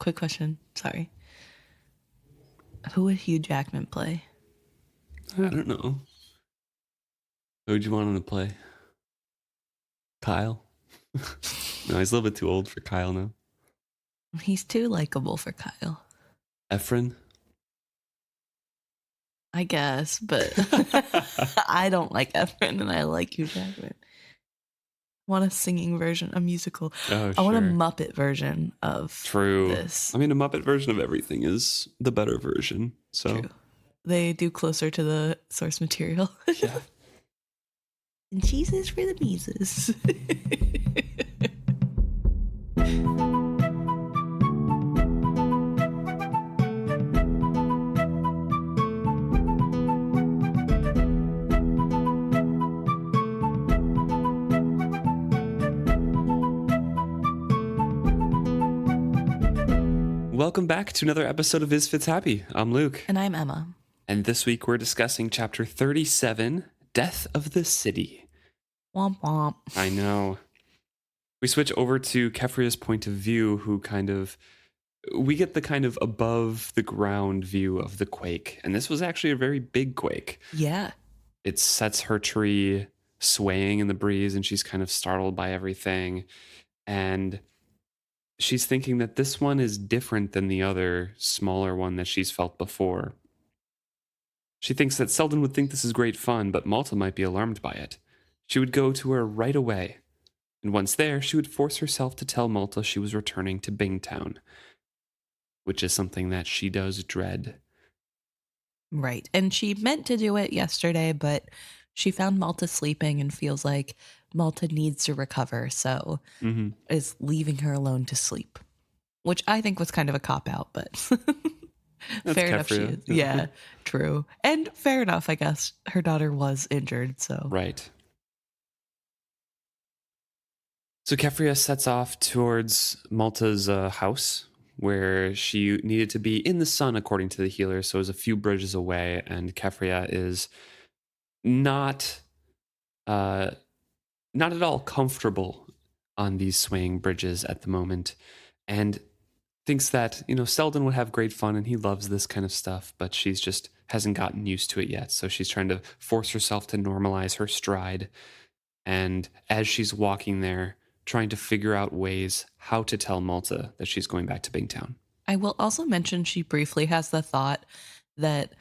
quick question. Sorry. Who would Hugh Jackman play? I don't know. Who would you want him to play? Kyle? No, he's a little bit too old for Kyle now. He's too likable for Kyle. Efren? I guess, but I don't like Efren and I like Hugh Jackman. I want a singing version, a musical. Oh, I want a sure. Muppet version of True. this. I mean, a Muppet version of everything is the better version. So True. They do closer to the source material. yeah. And cheeses for the Mises. Welcome back to another episode of Is Fits Happy. I'm Luke. And I'm Emma. And this week we're discussing chapter 37, Death of the City. Womp womp. I know. We switch over to Keffria's point of view, we get the kind of above the ground view of the quake. And this was actually a very big quake. Yeah. It sets her tree swaying in the breeze and she's kind of startled by everything. And she's thinking that this one is different than the other smaller one that she's felt before. She thinks that Selden would think this is great fun, but Malta might be alarmed by it. She would go to her right away. And once there, she would force herself to tell Malta she was returning to Bingtown, which is something that she does dread. Right. And she meant to do it yesterday, but she found Malta sleeping and feels like Malta needs to recover, so is leaving her alone to sleep, which I think was kind of a cop-out, but fair enough. She is. Yeah, true. And fair enough, I guess. Her daughter was injured, so. Right. So Keffria sets off towards Malta's house, where she needed to be in the sun, according to the healer, so it was a few bridges away, and Keffria is not at all comfortable on these swaying bridges at the moment, and thinks that, Selden would have great fun and he loves this kind of stuff, but she's just hasn't gotten used to it yet. So she's trying to force herself to normalize her stride. And as she's walking there, trying to figure out ways how to tell Malta that she's going back to Bingtown. I will also mention she briefly has the thought that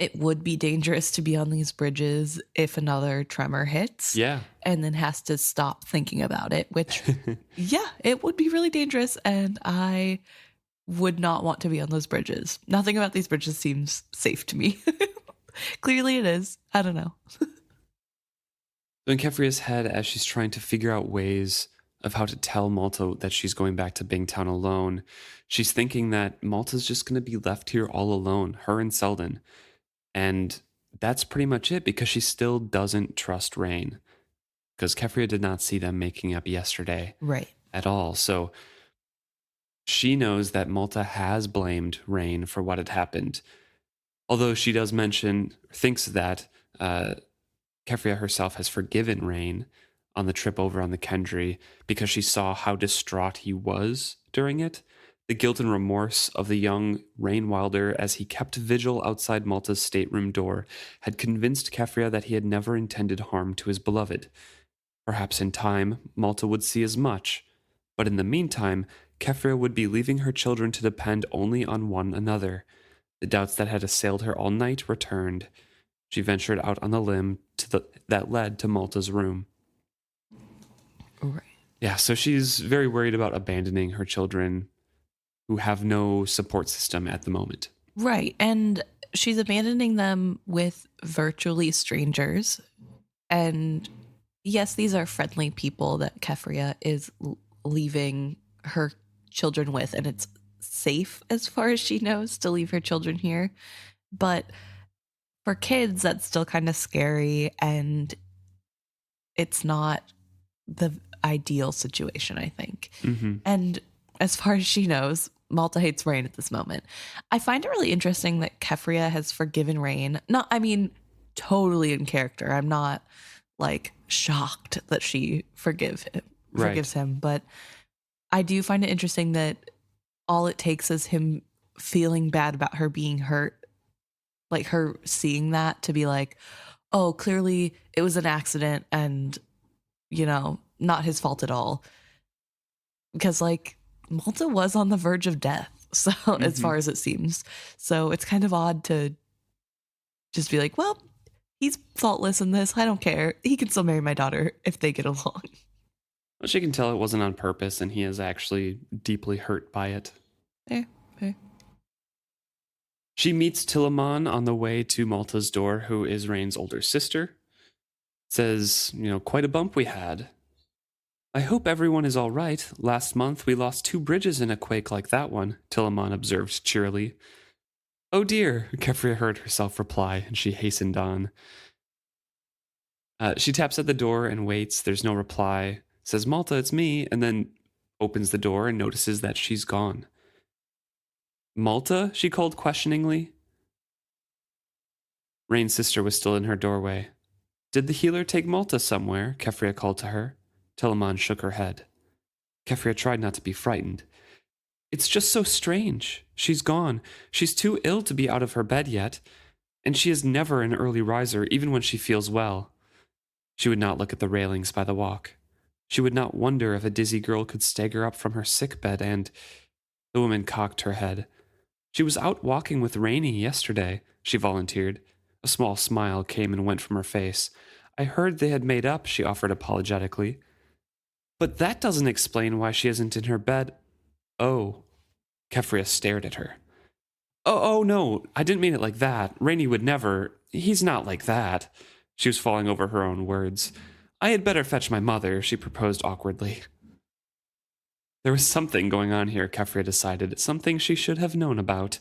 it would be dangerous to be on these bridges if another tremor hits. Yeah. And then has to stop thinking about it, which, yeah, it would be really dangerous. And I would not want to be on those bridges. Nothing about these bridges seems safe to me. Clearly it is. I don't know. So in Keffria's head, as she's trying to figure out ways of how to tell Malta that she's going back to Bingtown alone, she's thinking that Malta's just going to be left here all alone, her and Selden. And that's pretty much it, because she still doesn't trust Reyn, because Keffria did not see them making up yesterday at all. So she knows that Malta has blamed Reyn for what had happened. Although she does thinks that Keffria herself has forgiven Reyn on the trip over on the Kendry because she saw how distraught he was during it. The guilt and remorse of the young Reyn Wilder as he kept vigil outside Malta's stateroom door had convinced Keffria that he had never intended harm to his beloved. Perhaps in time, Malta would see as much, but in the meantime, Keffria would be leaving her children to depend only on one another. The doubts that had assailed her all night returned. She ventured out on the limb that led to Malta's room. Right. Yeah, so she's very worried about abandoning her children who have no support system at the moment. Right. And she's abandoning them with virtually strangers. And yes, these are friendly people that Keffria is leaving her children with, and it's safe as far as she knows to leave her children here. But for kids, that's still kind of scary, and it's not the ideal situation, I think. And as far as she knows, Malta hates Reyn at this moment. I find it really interesting that Keffria has forgiven Reyn. Totally in character. I'm not shocked that she forgives him, but I do find it interesting that all it takes is him feeling bad about her being hurt, like her seeing that to be like, oh, clearly it was an accident and, not his fault at all. Because, like, Malta was on the verge of death, so as far as it seems. So it's kind of odd to just be like, well, he's faultless in this. I don't care. He can still marry my daughter if they get along. Well, she can tell it wasn't on purpose, and he is actually deeply hurt by it. Fair. She meets Tillaman on the way to Malta's door, who is Reyn's older sister. Says, quite a bump we had. I hope everyone is all right. Last month we lost 2 bridges in a quake like that one, Tillaman observed cheerily. Oh dear, Keffria heard herself reply, and she hastened on. She taps at the door and waits. There's no reply. Says, Malta, it's me, and then opens the door and notices that she's gone. Malta? She called questioningly. Reyn's sister was still in her doorway. Did the healer take Malta somewhere? Keffria called to her. Tillaman shook her head. Keffria tried not to be frightened. It's just so strange. She's gone. She's too ill to be out of her bed yet, and she is never an early riser, even when she feels well. She would not look at the railings by the walk. She would not wonder if a dizzy girl could stagger up from her sick bed and... The woman cocked her head. She was out walking with Reyn yesterday, she volunteered. A small smile came and went from her face. I heard they had made up, she offered apologetically. But that doesn't explain why she isn't in her bed. Oh. Keffria stared at her. Oh, no, I didn't mean it like that. Reyn would never. He's not like that. She was falling over her own words. I had better fetch my mother, she proposed awkwardly. There was something going on here, Keffria decided, something she should have known about.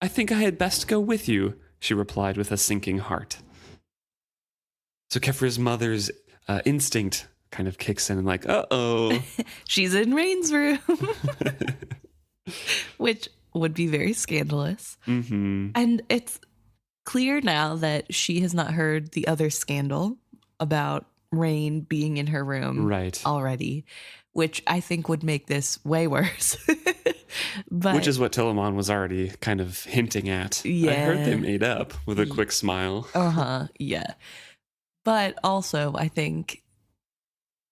I think I had best go with you, she replied with a sinking heart. So Keffria's mother's instinct kind of kicks in and like, uh-oh. She's in Reyn's room. Which would be very scandalous. Mm-hmm. And it's clear now that she has not heard the other scandal about Reyn being in her room already, which I think would make this way worse. But which is what Tillaman was already kind of hinting at. Yeah. I heard they made up with a quick smile. Yeah. But also, I think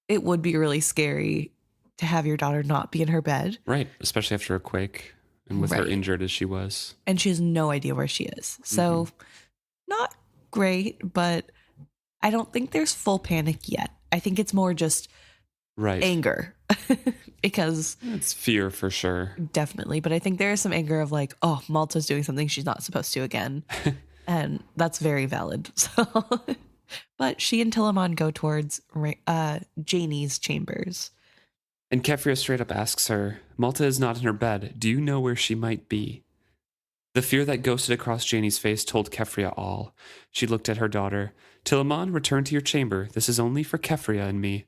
it would be really scary to have your daughter not be in her bed. Right, especially after a quake and with her injured as she was. And she has no idea where she is. So, not great, but I don't think there's full panic yet. I think it's more just anger. Because it's fear for sure. Definitely. But I think there is some anger of like, oh, Malta's doing something she's not supposed to again. And that's very valid. So, but she and Tillaman go towards Jani's chambers. And Keffria straight up asks her, Malta is not in her bed. Do you know where she might be? The fear that ghosted across Jani's face told Keffria all. She looked at her daughter. Tillaman, return to your chamber. This is only for Keffria and me.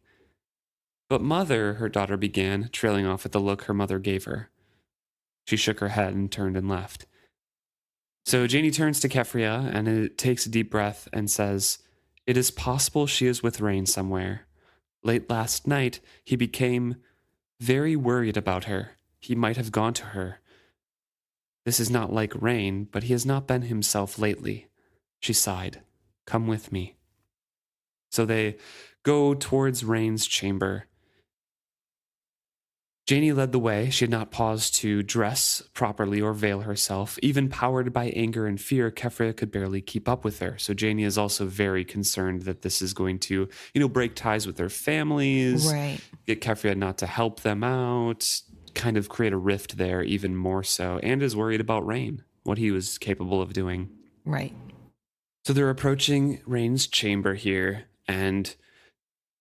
But mother, her daughter began, trailing off at the look her mother gave her. She shook her head and turned and left. So Jani turns to Keffria and it takes a deep breath and says, It is possible she is with Reyn somewhere. Late last night, he became very worried about her. He might have gone to her. This is not like Reyn, but he has not been himself lately. She sighed. Come with me. So they go towards Reyn's chamber. Jani led the way. She had not paused to dress properly or veil herself. Even powered by anger and fear, Keffria could barely keep up with her. So Jani is also very concerned that this is going to, break ties with their families, get Keffria not to help them out, kind of create a rift there even more so, and is worried about Reyn, what he was capable of doing. Right. So they're approaching Reyn's chamber here, and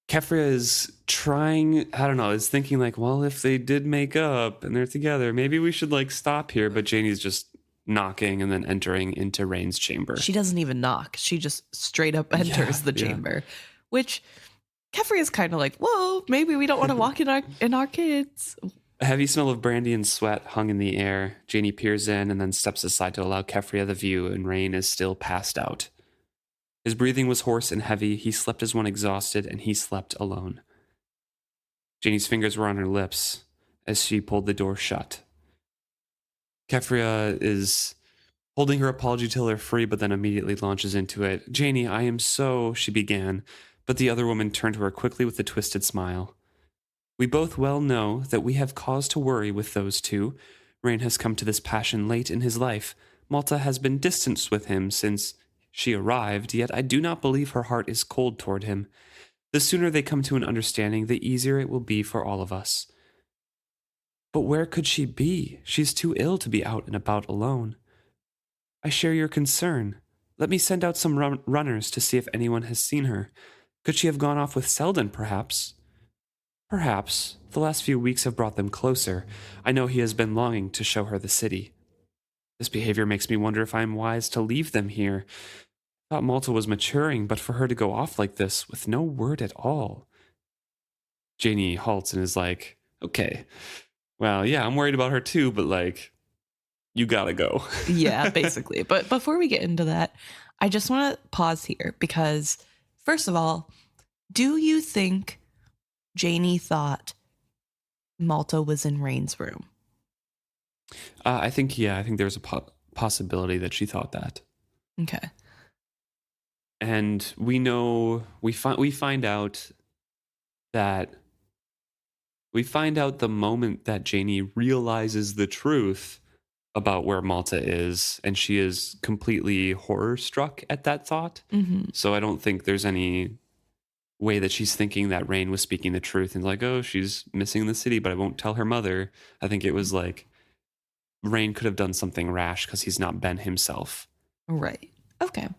Keffria is trying, is thinking like, well, if they did make up and they're together, maybe we should stop here. But Jani's just knocking and then entering into Reyn's chamber. She doesn't even knock. She just straight up enters the chamber, which Keffria is kind of like, whoa, maybe we don't want to walk in our kids. A heavy smell of brandy and sweat hung in the air. Jani peers in and then steps aside to allow Keffria the view, and Reyn is still passed out. His breathing was hoarse and heavy. He slept as one exhausted, and he slept alone. Jani's fingers were on her lips as she pulled the door shut. Keffria is holding her apology till they're free, but then immediately launches into it. Jani, I am so, she began, but the other woman turned to her quickly with a twisted smile. We both well know that we have cause to worry with those two. Reyn has come to this passion late in his life. Malta has been distanced with him since she arrived, yet I do not believe her heart is cold toward him. The sooner they come to an understanding, the easier it will be for all of us. But where could she be? She's too ill to be out and about alone. I share your concern. Let me send out some runners to see if anyone has seen her. Could she have gone off with Selden, perhaps? Perhaps. The last few weeks have brought them closer. I know he has been longing to show her the city. This behavior makes me wonder if I am wise to leave them here. I thought Malta was maturing, but for her to go off like this with no word at all. Jani halts and is like, okay, well, yeah, I'm worried about her too, but like, you gotta go. Yeah, basically. But before we get into that, I just want to pause here because, first of all, do you think Jani thought Malta was in Reyn's room? I think there's a possibility that she thought that. Okay. And we know, we find out the moment that Jani realizes the truth about where Malta is, and she is completely horror struck at that thought. Mm-hmm. So I don't think there's any way that she's thinking that Reyn was speaking the truth and like, oh, she's missing the city, but I won't tell her mother. I think it was like Reyn could have done something rash because he's not Ben himself. Right. Okay.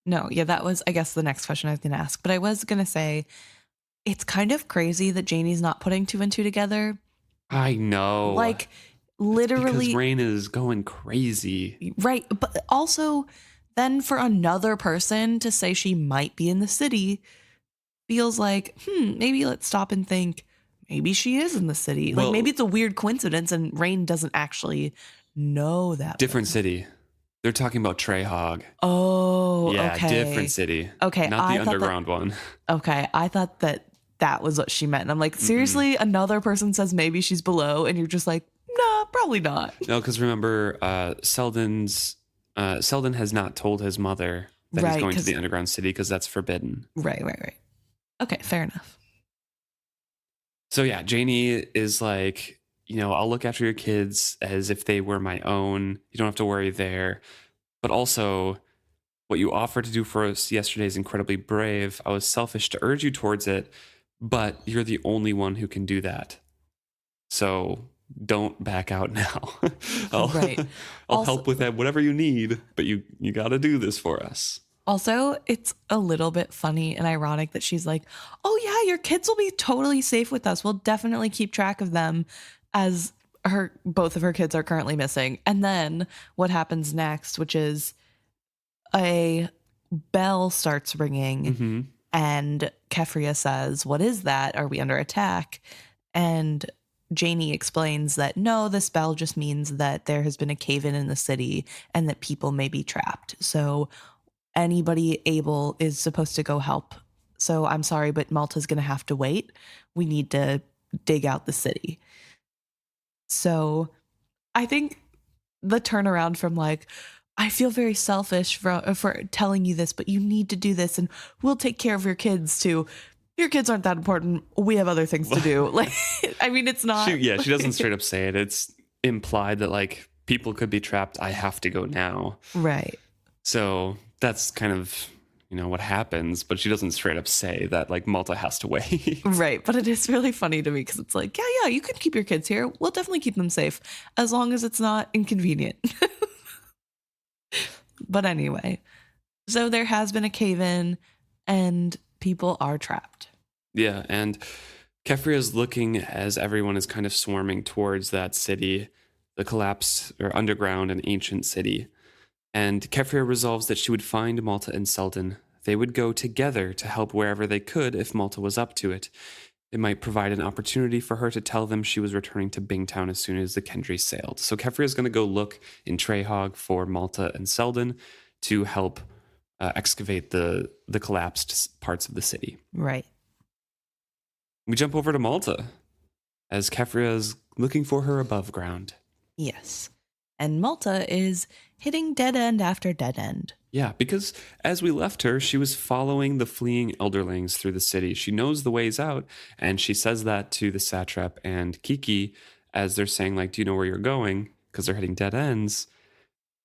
No, yeah, that was, I guess, the next question I was going to ask. But I was going to say, it's kind of crazy that Jani's not putting two and two together. I know. Like, literally. Because Reyn is going crazy. Right. But also, then for another person to say she might be in the city feels like, maybe let's stop and think, maybe she is in the city. Like, maybe it's a weird coincidence and Reyn doesn't actually know that. Different city. They're talking about Trehaug. Oh, yeah, okay. Different city. Okay. Not the underground one. Okay. I thought that was what she meant. And I'm like, seriously, another person says maybe she's below, and you're just like, nah, probably not. No, because remember, Selden has not told his mother that he's going to the underground city because that's forbidden. Right. Okay, fair enough. So yeah, Jani is like, I'll look after your kids as if they were my own. You don't have to worry there. But also, what you offered to do for us yesterday is incredibly brave. I was selfish to urge you towards it, but you're the only one who can do that. So don't back out now. I'll help with that, whatever you need, but you got to do this for us. Also, it's a little bit funny and ironic that she's like, oh yeah, your kids will be totally safe with us. We'll definitely keep track of them, as both of her kids are currently missing. And then what happens next, which is a bell starts ringing and Keffria says, what is that? Are we under attack? And Jani explains that no, this bell just means that there has been a cave-in in the city and that people may be trapped. So anybody able is supposed to go help. So I'm sorry, but Malta's going to have to wait. We need to dig out the city. So I think the turnaround from like, I feel very selfish for telling you this, but you need to do this and we'll take care of your kids too. Your kids aren't that important. We have other things to do. Like, I mean, it's not. She doesn't straight up say it. It's implied that like people could be trapped. I have to go now. Right. So that's kind of, what happens, but she doesn't straight up say that like Malta has to wait. Right. But it is really funny to me because it's like, yeah, you can keep your kids here. We'll definitely keep them safe as long as it's not inconvenient. But anyway, so there has been a cave-in and people are trapped. Yeah. And Keffria is looking as everyone is kind of swarming towards that city, the collapsed or underground and ancient city. And Keffria resolves that she would find Malta and Selden. They would go together to help wherever they could if Malta was up to it. It might provide an opportunity for her to tell them she was returning to Bingtown as soon as the Kendry sailed. So Keffria is going to go look in Trehaug for Malta and Selden to help excavate the collapsed parts of the city. Right. We jump over to Malta as Keffria is looking for her above ground. Yes. And Malta is hitting dead end after dead end. Yeah, because as we left her, she was following the fleeing Elderlings through the city. She knows the ways out, and she says that to the satrap and Kekki as they're saying, like, do you know where you're going? Because they're hitting dead ends.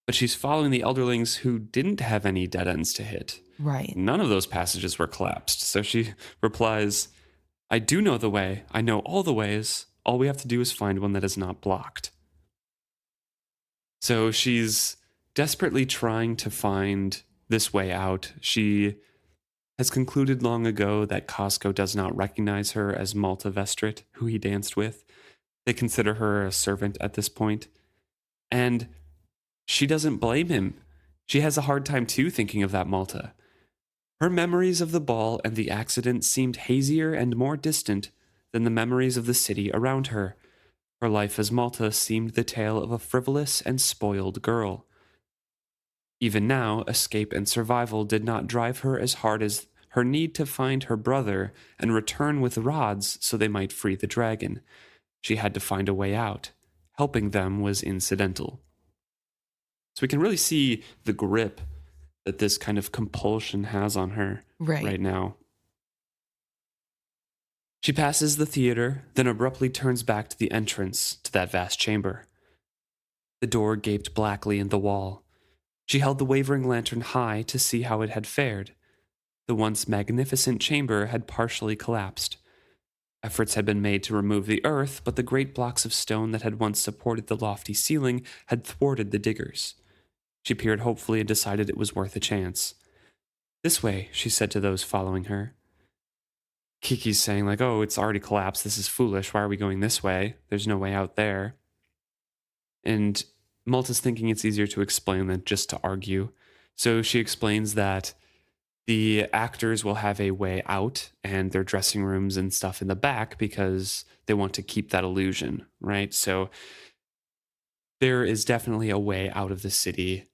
But she's following the Elderlings who didn't have any dead ends to hit. Right. None of those passages were collapsed. So she replies, I do know the way. I know all the ways. All we have to do is find one that is not blocked. So she's desperately trying to find this way out. She has concluded long ago that Cosgo does not recognize her as Malta Vestrit, who he danced with. They consider her a servant at this point. And she doesn't blame him. She has a hard time too thinking of that Malta. Her memories of the ball and the accident seemed hazier and more distant than the memories of the city around her. Her life as Malta seemed the tale of a frivolous and spoiled girl. Even now, escape and survival did not drive her as hard as her need to find her brother and return with rods so they might free the dragon. She had to find a way out. Helping them was incidental. So we can really see the grip that this kind of compulsion has on her right now. She passes the theater, then abruptly turns back to the entrance to that vast chamber. The door gaped blackly in the wall. She held the wavering lantern high to see how it had fared. The once magnificent chamber had partially collapsed. Efforts had been made to remove the earth, but the great blocks of stone that had once supported the lofty ceiling had thwarted the diggers. She peered hopefully and decided it was worth a chance. This way, she said to those following her. Kekki's saying, like, oh, it's already collapsed. This is foolish. Why are we going this way? There's no way out there. And Malta's thinking it's easier to explain than just to argue. So she explains that the actors will have a way out and their dressing rooms and stuff in the back because they want to keep that illusion, right? So there is definitely a way out of the city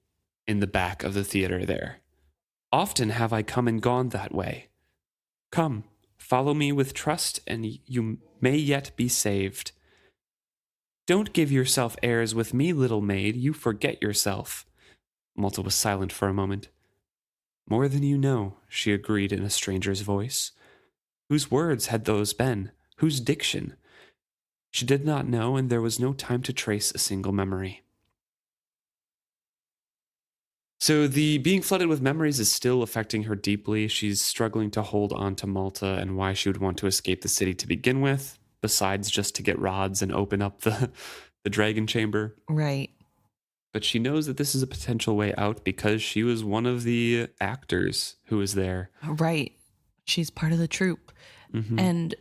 in the back of the theater there. Often have I come and gone that way. Come, follow me with trust, and you may yet be saved. Don't give yourself airs with me, little maid. You forget yourself. Malta was silent for a moment. More than you know, she agreed in a stranger's voice. Whose words had those been? Whose diction? She did not know, and there was no time to trace a single memory. So the being flooded with memories is still affecting her deeply. She's struggling to hold on to Malta and why she would want to escape the city to begin with, besides just to get rods and open up the dragon chamber. Right. But she knows that this is a potential way out because she was one of the actors who was there. Right. She's part of the troupe. Mm-hmm. And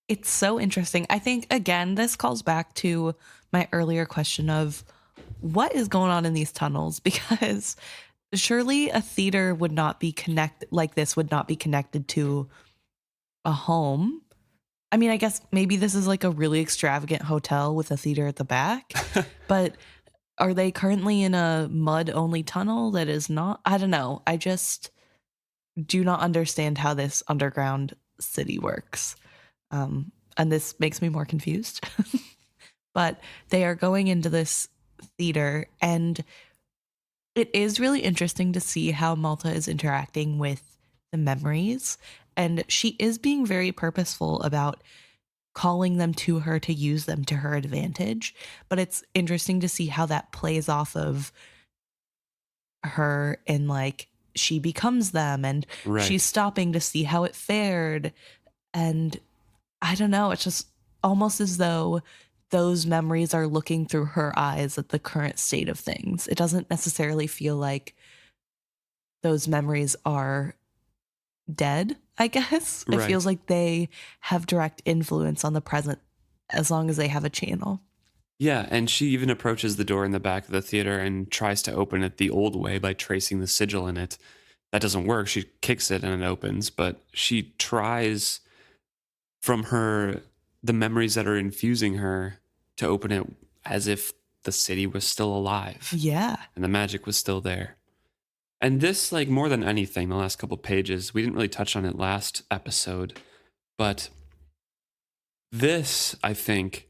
it's so interesting. I think, again, this calls back to my earlier question of what is going on in these tunnels? Because surely a theater would not be would not be connected to a home. I mean, I guess maybe this is like a really extravagant hotel with a theater at the back, but are they currently in a mud-only tunnel that is not? I don't know. I just do not understand how this underground city works. And this makes me more confused. But they are going into this theater, and it is really interesting to see how Malta is interacting with the memories. And she is being very purposeful about calling them to her to use them to her advantage. But it's interesting to see how that plays off of her and like she becomes them and she's stopping to see how it fared. And I don't know, it's just almost as though those memories are looking through her eyes at the current state of things. It doesn't necessarily feel like those memories are dead, I guess. It feels like they have direct influence on the present as long as they have a channel. Yeah, and she even approaches the door in the back of the theater and tries to open it the old way by tracing the sigil in it. That doesn't work. She kicks it and it opens, but she tries from the memories that are infusing her to open it as if the city was still alive. Yeah. And the magic was still there. And this, like more than anything, the last couple pages, we didn't really touch on it last episode, but this, I think,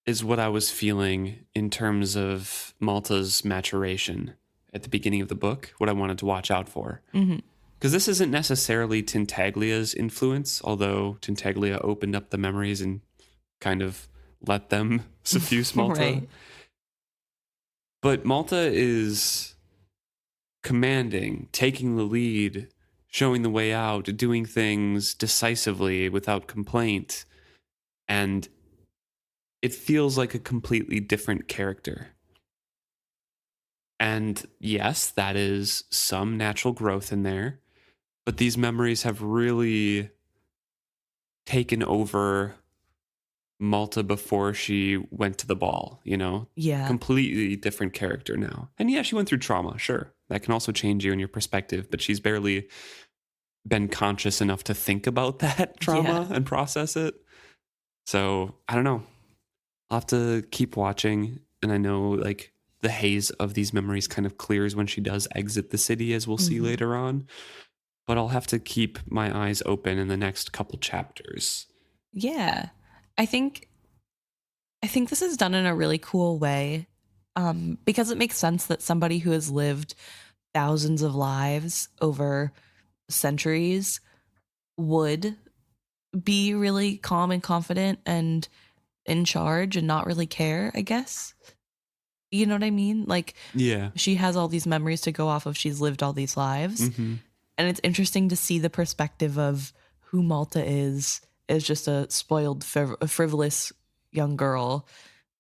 is what I was feeling in terms of Malta's maturation at the beginning of the book, what I wanted to watch out for. Mm-hmm. Because this isn't necessarily Tintaglia's influence, although Tintaglia opened up the memories and kind of let them suffuse Malta. Right. But Malta is commanding, taking the lead, showing the way out, doing things decisively without complaint. And it feels like a completely different character. And yes, that is some natural growth in there. But these memories have really taken over Malta before she went to the ball, you know? Yeah. Completely different character now. And yeah, she went through trauma, sure. That can also change you and your perspective, but she's barely been conscious enough to think about that trauma and process it. So I don't know. I'll have to keep watching. And I know like the haze of these memories kind of clears when she does exit the city, as we'll see later on. But I'll have to keep my eyes open in the next couple chapters. Yeah. I think this is done in a really cool way, because it makes sense that somebody who has lived thousands of lives over centuries would be really calm and confident and in charge and not really care, I guess. You know what I mean? Like, yeah, she has all these memories to go off of. She's lived all these lives. Mm-hmm. And it's interesting to see the perspective of who Malta is just a spoiled, frivolous young girl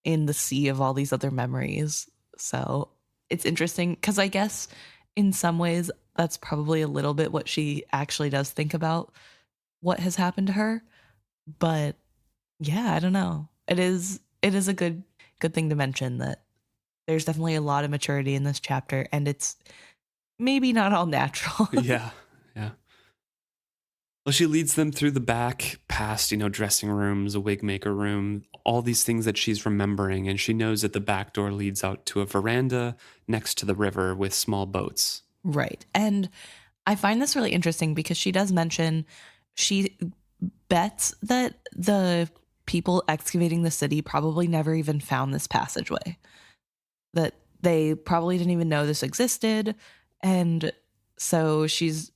in the sea of all these other memories. So it's interesting because I guess in some ways that's probably a little bit what she actually does think about what has happened to her. But yeah, I don't know. It is a good thing to mention that there's definitely a lot of maturity in this chapter, and it's maybe not all natural. yeah. Well, she leads them through the back, past, dressing rooms, a wig maker room, all these things that she's remembering. And she knows that the back door leads out to a veranda next to the river with small boats. Right. And I find this really interesting because she does mention she bets that the people excavating the city probably never even found this passageway, that they probably didn't even know this existed. And so she's,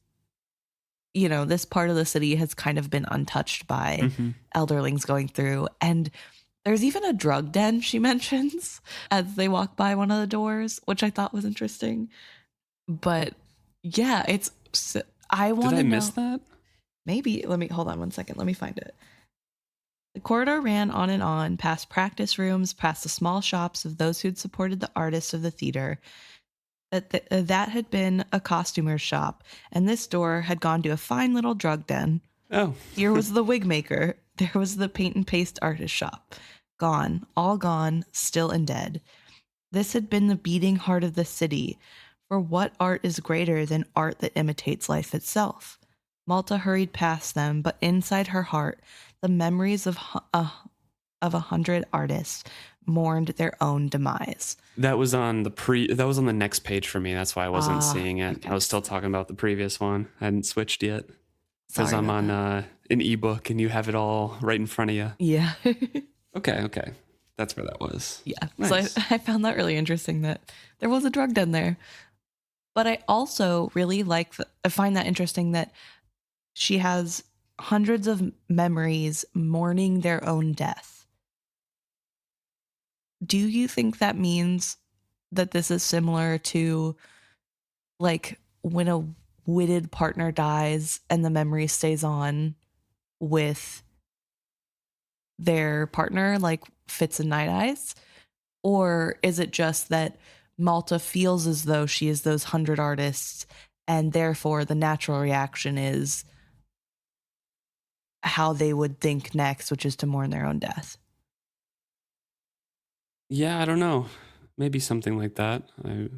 this part of the city has kind of been untouched by Elderlings going through. And there's even a drug den she mentions as they walk by one of the doors, which I thought was interesting. But yeah, I want to know. Did I miss that? Maybe. Hold on 1 second. Let me find it. The corridor ran on and on, past practice rooms, past the small shops of those who'd supported the artists of the theater. That had been a costumer's shop, and this door had gone to a fine little drug den. Oh. Here was the wig maker. There was the paint and paste artist shop. Gone, all gone, still and dead. This had been the beating heart of the city, for what art is greater than art that imitates life itself? Malta hurried past them, but inside her heart, the memories of 100 artists mourned their own demise. That was on the next page for me. That's why I wasn't seeing it. Okay. I was still talking about the previous one. I hadn't switched yet because I'm on an ebook and you have it all right in front of you. Yeah. Okay. That's where that was. Yeah. Nice. So I found that really interesting that there was a drug den there. But I also really I find that interesting that she has hundreds of memories mourning their own death. Do you think that means that this is similar to like when a witted partner dies and the memory stays on with their partner, like Fitz and Night Eyes? Or is it just that Malta feels as though she is those 100 artists and therefore the natural reaction is how they would think next, which is to mourn their own death? Yeah, I don't know. Maybe something like that. I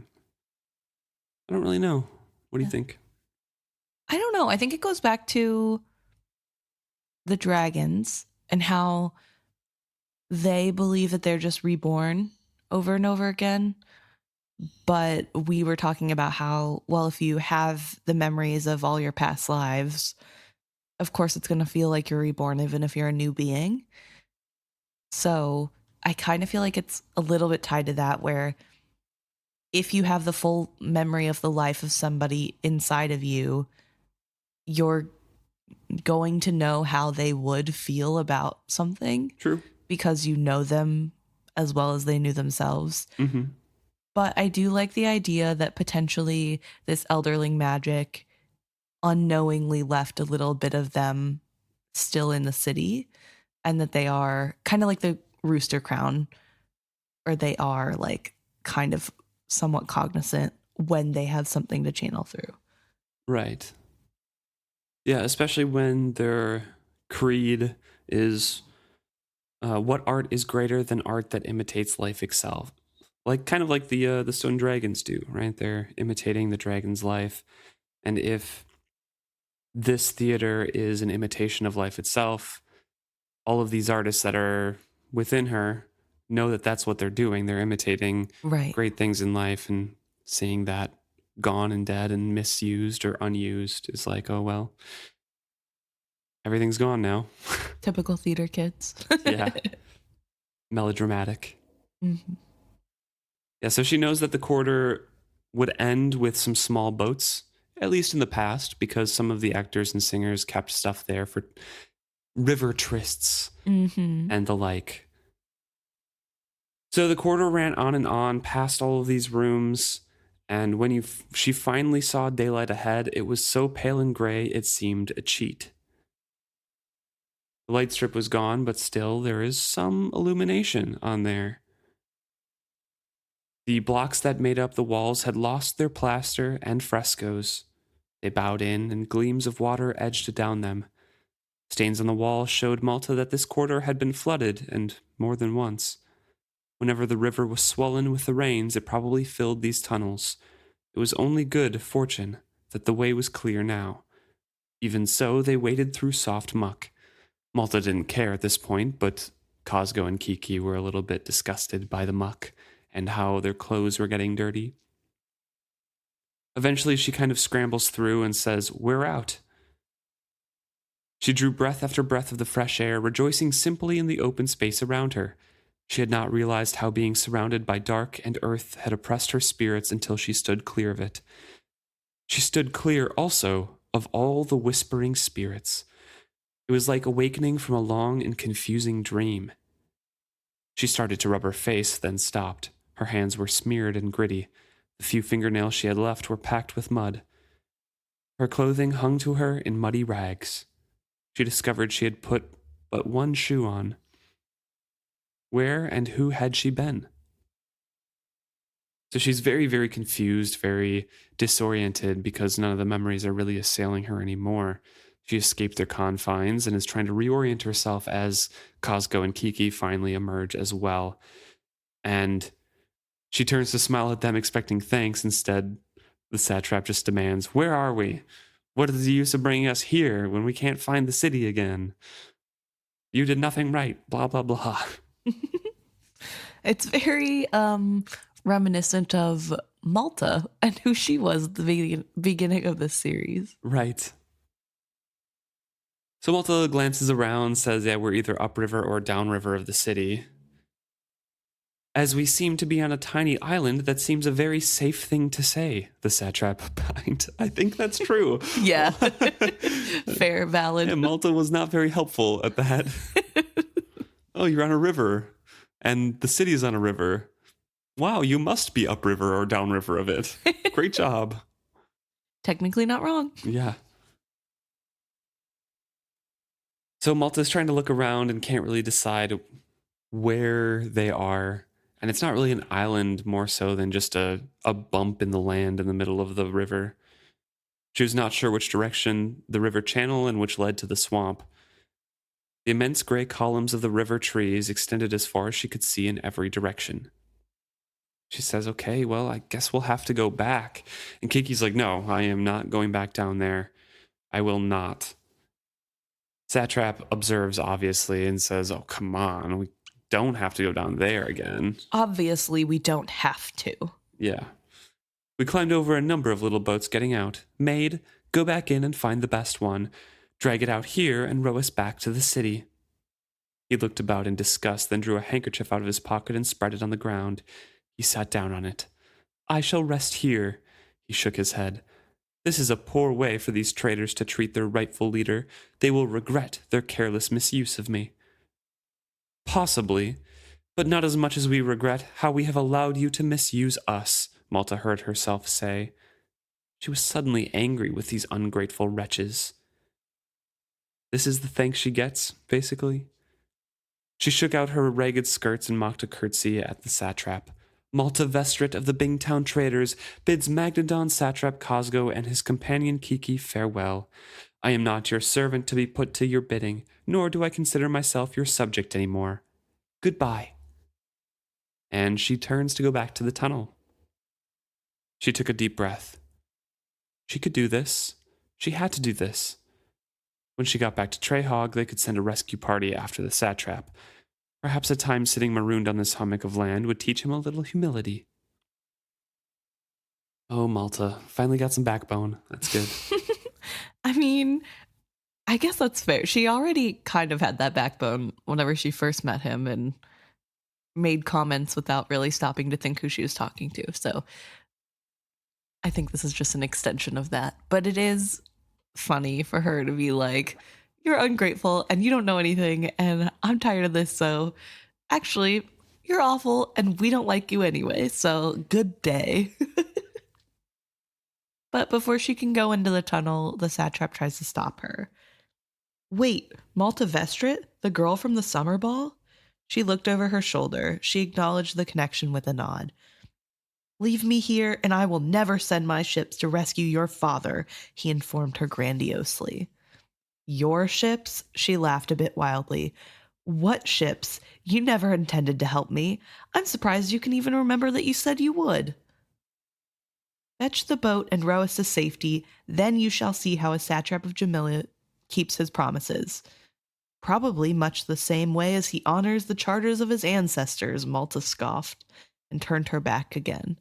don't really know. What do you think? I don't know. I think it goes back to the dragons and how they believe that they're just reborn over and over again. But we were talking about how, well, if you have the memories of all your past lives, of course it's going to feel like you're reborn, even if you're a new being. So I kind of feel like it's a little bit tied to that, where if you have the full memory of the life of somebody inside of you, you're going to know how they would feel about something. True. Because you know them as well as they knew themselves. Mm-hmm. But I do like the idea that potentially this elderling magic unknowingly left a little bit of them still in the city, and that they are kind of like the Rooster Crown, or they are like kind of somewhat cognizant when they have something to channel through. Right. Yeah, especially when their creed is what art is greater than art that imitates life itself. Like kind of like the stone dragons do, right? They're imitating the dragon's life. And if this theater is an imitation of life itself, all of these artists that are within her know that that's what they're doing. They're imitating Right. great things in life, and seeing that gone and dead and misused or unused is like, oh, well, everything's gone now. Typical theater kids. Yeah. Melodramatic. Mm-hmm. Yeah, so she knows that the quarter would end with some small boats, at least in the past, because some of the actors and singers kept stuff there for river trysts and the like. So the quarter ran on and on past all of these rooms, and when she finally saw daylight ahead, it was so pale and gray it seemed a cheat. The light strip was gone, but still there is some illumination on there. The blocks that made up the walls had lost their plaster and frescoes. They bowed in, and gleams of water edged down them. Stains on the wall showed Malta that this quarter had been flooded, and more than once. Whenever the river was swollen with the rains, it probably filled these tunnels. It was only good fortune that the way was clear now. Even so, they waded through soft muck. Malta didn't care at this point, but Cosgo and Kekki were a little bit disgusted by the muck and how their clothes were getting dirty. Eventually, she kind of scrambles through and says, "We're out." She drew breath after breath of the fresh air, rejoicing simply in the open space around her. She had not realized how being surrounded by dark and earth had oppressed her spirits until she stood clear of it. She stood clear, also, of all the whispering spirits. It was like awakening from a long and confusing dream. She started to rub her face, then stopped. Her hands were smeared and gritty. The few fingernails she had left were packed with mud. Her clothing hung to her in muddy rags. She discovered she had put but one shoe on. Where and who had she been? So she's very, very confused, very disoriented, because none of the memories are really assailing her anymore. She escaped their confines and is trying to reorient herself as Cosgo and Kekki finally emerge as well. And she turns to smile at them, expecting thanks. Instead, the satrap just demands, "Where are we? What is the use of bringing us here when we can't find the city again? You did nothing right, blah, blah, blah." It's very reminiscent of Malta and who she was at the beginning of this series. Right. So Malta glances around, says, "Yeah, we're either upriver or downriver of the city. As we seem to be on a tiny island, that seems a very safe thing to say," the satrap opined. I think that's true. Yeah. Fair, valid. Yeah, Malta was not very helpful at that. "Oh, you're on a river, and the city's on a river. Wow, you must be upriver or downriver of it. Great job." Technically not wrong. Yeah. So Malta's trying to look around and can't really decide where they are. And it's not really an island, more so than just a bump in the land in the middle of the river. She was not sure which direction the river channel and which led to the swamp. The immense gray columns of the river trees extended as far as she could see in every direction. She says, "Okay, well, I guess we'll have to go back." And Kekki's like, "No, I am not going back down there. I will not." Satrap observes, obviously, and says, "Oh, come on. We don't have to go down there again." Obviously, we don't have to. Yeah. "We climbed over a number of little boats getting out. Maid, go back in and find the best one. Drag it out here and row us back to the city." He looked about in disgust, then drew a handkerchief out of his pocket and spread it on the ground. He sat down on it. I shall rest here. He shook his head. This is a poor way for these traitors to treat their rightful leader. They will regret their careless misuse of me. Possibly, but not as much as we regret how we have allowed you to misuse us, Malta heard herself say. She was suddenly angry with these ungrateful wretches. This is the thanks she gets, basically. She shook out her ragged skirts and mocked a curtsy at the satrap. Malta Vestrit of the Bingtown Traders bids Magnadon satrap Cosgo and his companion Kekki farewell. I am not your servant to be put to your bidding, nor do I consider myself your subject any more. Goodbye. And she turns to go back to the tunnel. She took a deep breath. She could do this. She had to do this. When she got back to Trehaug, they could send a rescue party after the satrap. Perhaps a time sitting marooned on this hummock of land would teach him a little humility. Oh, Malta, finally got some backbone. That's good. I mean, I guess that's fair. She already kind of had that backbone whenever she first met him and made comments without really stopping to think who she was talking to. So I think this is just an extension of that. But it is funny for her to be like, you're ungrateful and you don't know anything and I'm tired of this, so actually you're awful and we don't like you anyway, so good day. But before she can go into the tunnel, the satrap tries to stop her. Wait, Malta Vestrit, the girl from the summer ball? She looked over her shoulder. She acknowledged the connection with a nod. Leave me here and I will never send my ships to rescue your father, he informed her grandiosely. Your ships? She laughed a bit wildly. What ships? You never intended to help me. I'm surprised you can even remember that you said you would. Fetch the boat and row us to safety, then you shall see how a satrap of Jamila keeps his promises. Probably much the same way as he honors the charters of his ancestors, Malta scoffed, and turned her back again.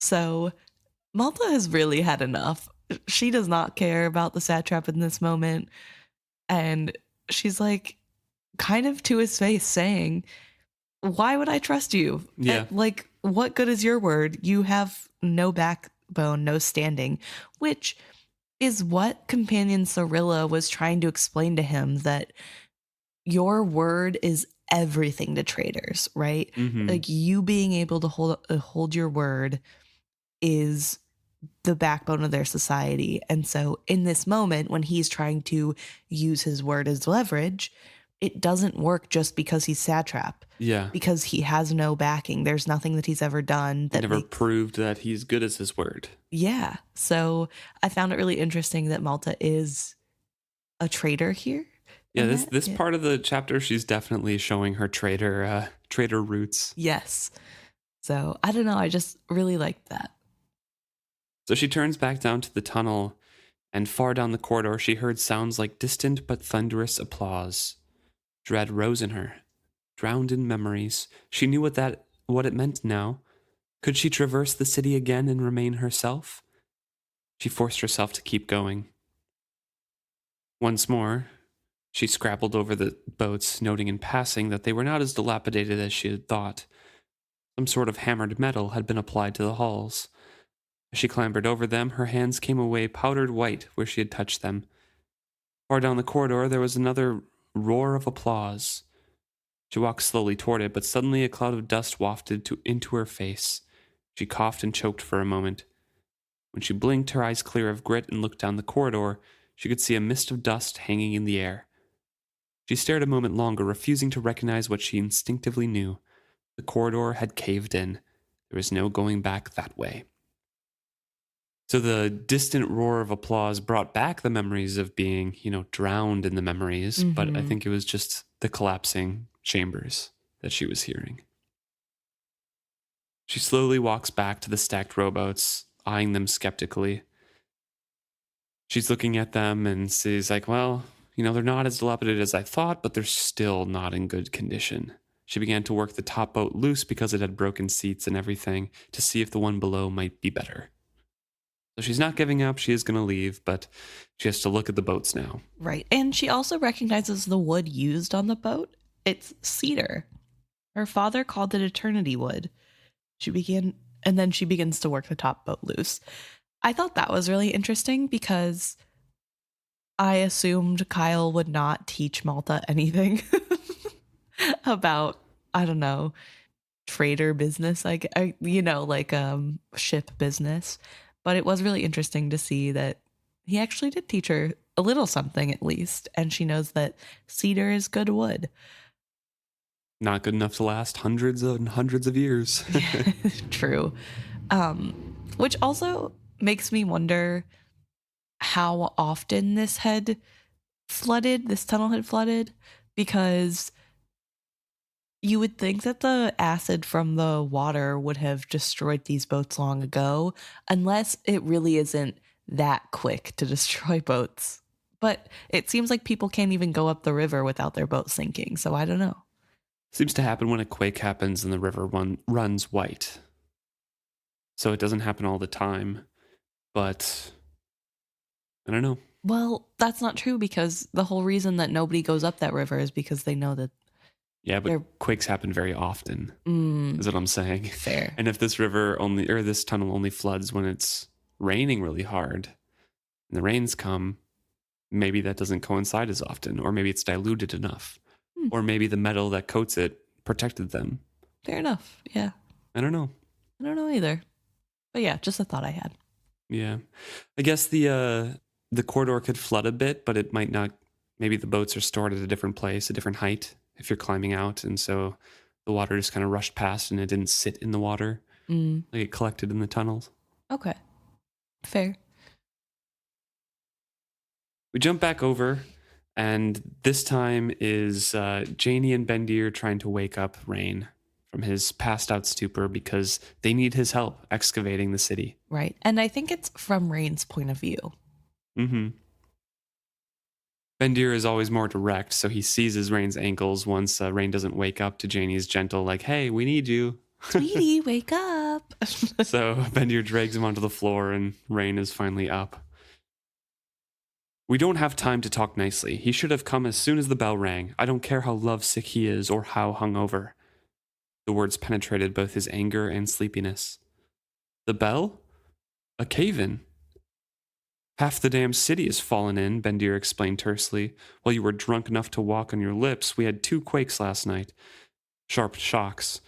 So, Malta has really had enough. She does not care about the satrap in this moment. And she's like, kind of to his face saying, why would I trust you? Yeah. Like, what good is your word? You have no backbone, no standing, which is what companion Cirilla was trying to explain to him, that your word is everything to traders, right? Mm-hmm. Like, you being able to hold your word is the backbone of their society. And so in this moment, when he's trying to use his word as leverage, it doesn't work just because he's satrap. Yeah. Because he has no backing. There's nothing that he's ever done that never proved that he's good as his word. Yeah. So I found it really interesting that Malta is a traitor here. Yeah, this part of the chapter, she's definitely showing her traitor roots. Yes. So I don't know. I just really liked that. So she turns back down to the tunnel, and far down the corridor, she heard sounds like distant but thunderous applause. Dread rose in her. Drowned in memories, she knew what it meant now. Could she traverse the city again and remain herself? She forced herself to keep going. Once more, she scrabbled over the boats, noting in passing that they were not as dilapidated as she had thought. Some sort of hammered metal had been applied to the hulls. As she clambered over them, her hands came away powdered white where she had touched them. Far down the corridor, there was another roar of applause. She walked slowly toward it, but suddenly a cloud of dust wafted into her face. She coughed and choked for a moment. When she blinked, her eyes clear of grit, and looked down the corridor, she could see a mist of dust hanging in the air. She stared a moment longer, refusing to recognize what she instinctively knew. The corridor had caved in. There was no going back that way. So the distant roar of applause brought back the memories of being, drowned in the memories, but I think it was just the collapsing chambers that she was hearing. She slowly walks back to the stacked rowboats, eyeing them skeptically. She's looking at them and sees like, well, they're not as dilapidated as I thought, but they're still not in good condition. She began to work the top boat loose because it had broken seats and everything to see if the one below might be better. So she's not giving up. She is going to leave, but she has to look at the boats now. Right. And she also recognizes the wood used on the boat It's cedar. Her father called it eternity wood. And then she begins to work the top boat loose. I thought that was really interesting because I assumed Kyle would not teach Malta anything about, I don't know, trader business, ship business. But it was really interesting to see that he actually did teach her a little something at least, and she knows that cedar is good wood. Not good enough to last hundreds and hundreds of years. True. Which also makes me wonder how often this tunnel had flooded, because you would think that the acid from the water would have destroyed these boats long ago, unless it really isn't that quick to destroy boats. But it seems like people can't even go up the river without their boat sinking, so I don't know. Seems to happen when a quake happens and the river runs white. So it doesn't happen all the time, but I don't know. Well, that's not true, because the whole reason that nobody goes up that river is because they know that. Yeah, but quakes happen very often, is what I'm saying. Fair. And if this this tunnel only floods when it's raining really hard and the rains come, maybe that doesn't coincide as often, or maybe it's diluted enough, or maybe the metal that coats it protected them. Fair enough. Yeah. I don't know. I don't know either. But yeah, just a thought I had. Yeah. I guess the corridor could flood a bit, but it might not. Maybe the boats are stored at a different place, a different height if you're climbing out. And so the water just kind of rushed past and it didn't sit in the water. Like it collected in the tunnels. Okay. Fair. We jump back over, and this time is Jani and Bendir trying to wake up Reyn from his passed out stupor because they need his help excavating the city. Right. And I think it's from Reyn's point of view. Mm-hmm. Bendir is always more direct, so he seizes Reyn's ankles once Reyn doesn't wake up to Jani's gentle, like, hey, we need you. Sweetie, wake up. So Bendir drags him onto the floor, and Reyn is finally up. We don't have time to talk nicely. He should have come as soon as the bell rang. I don't care how lovesick he is or how hungover. The words penetrated both his anger and sleepiness. The bell? A cave-in. Half the damn city has fallen in, Bendir explained tersely. While you were drunk enough to walk on your lips, we had 2 quakes last night. Sharp shocks.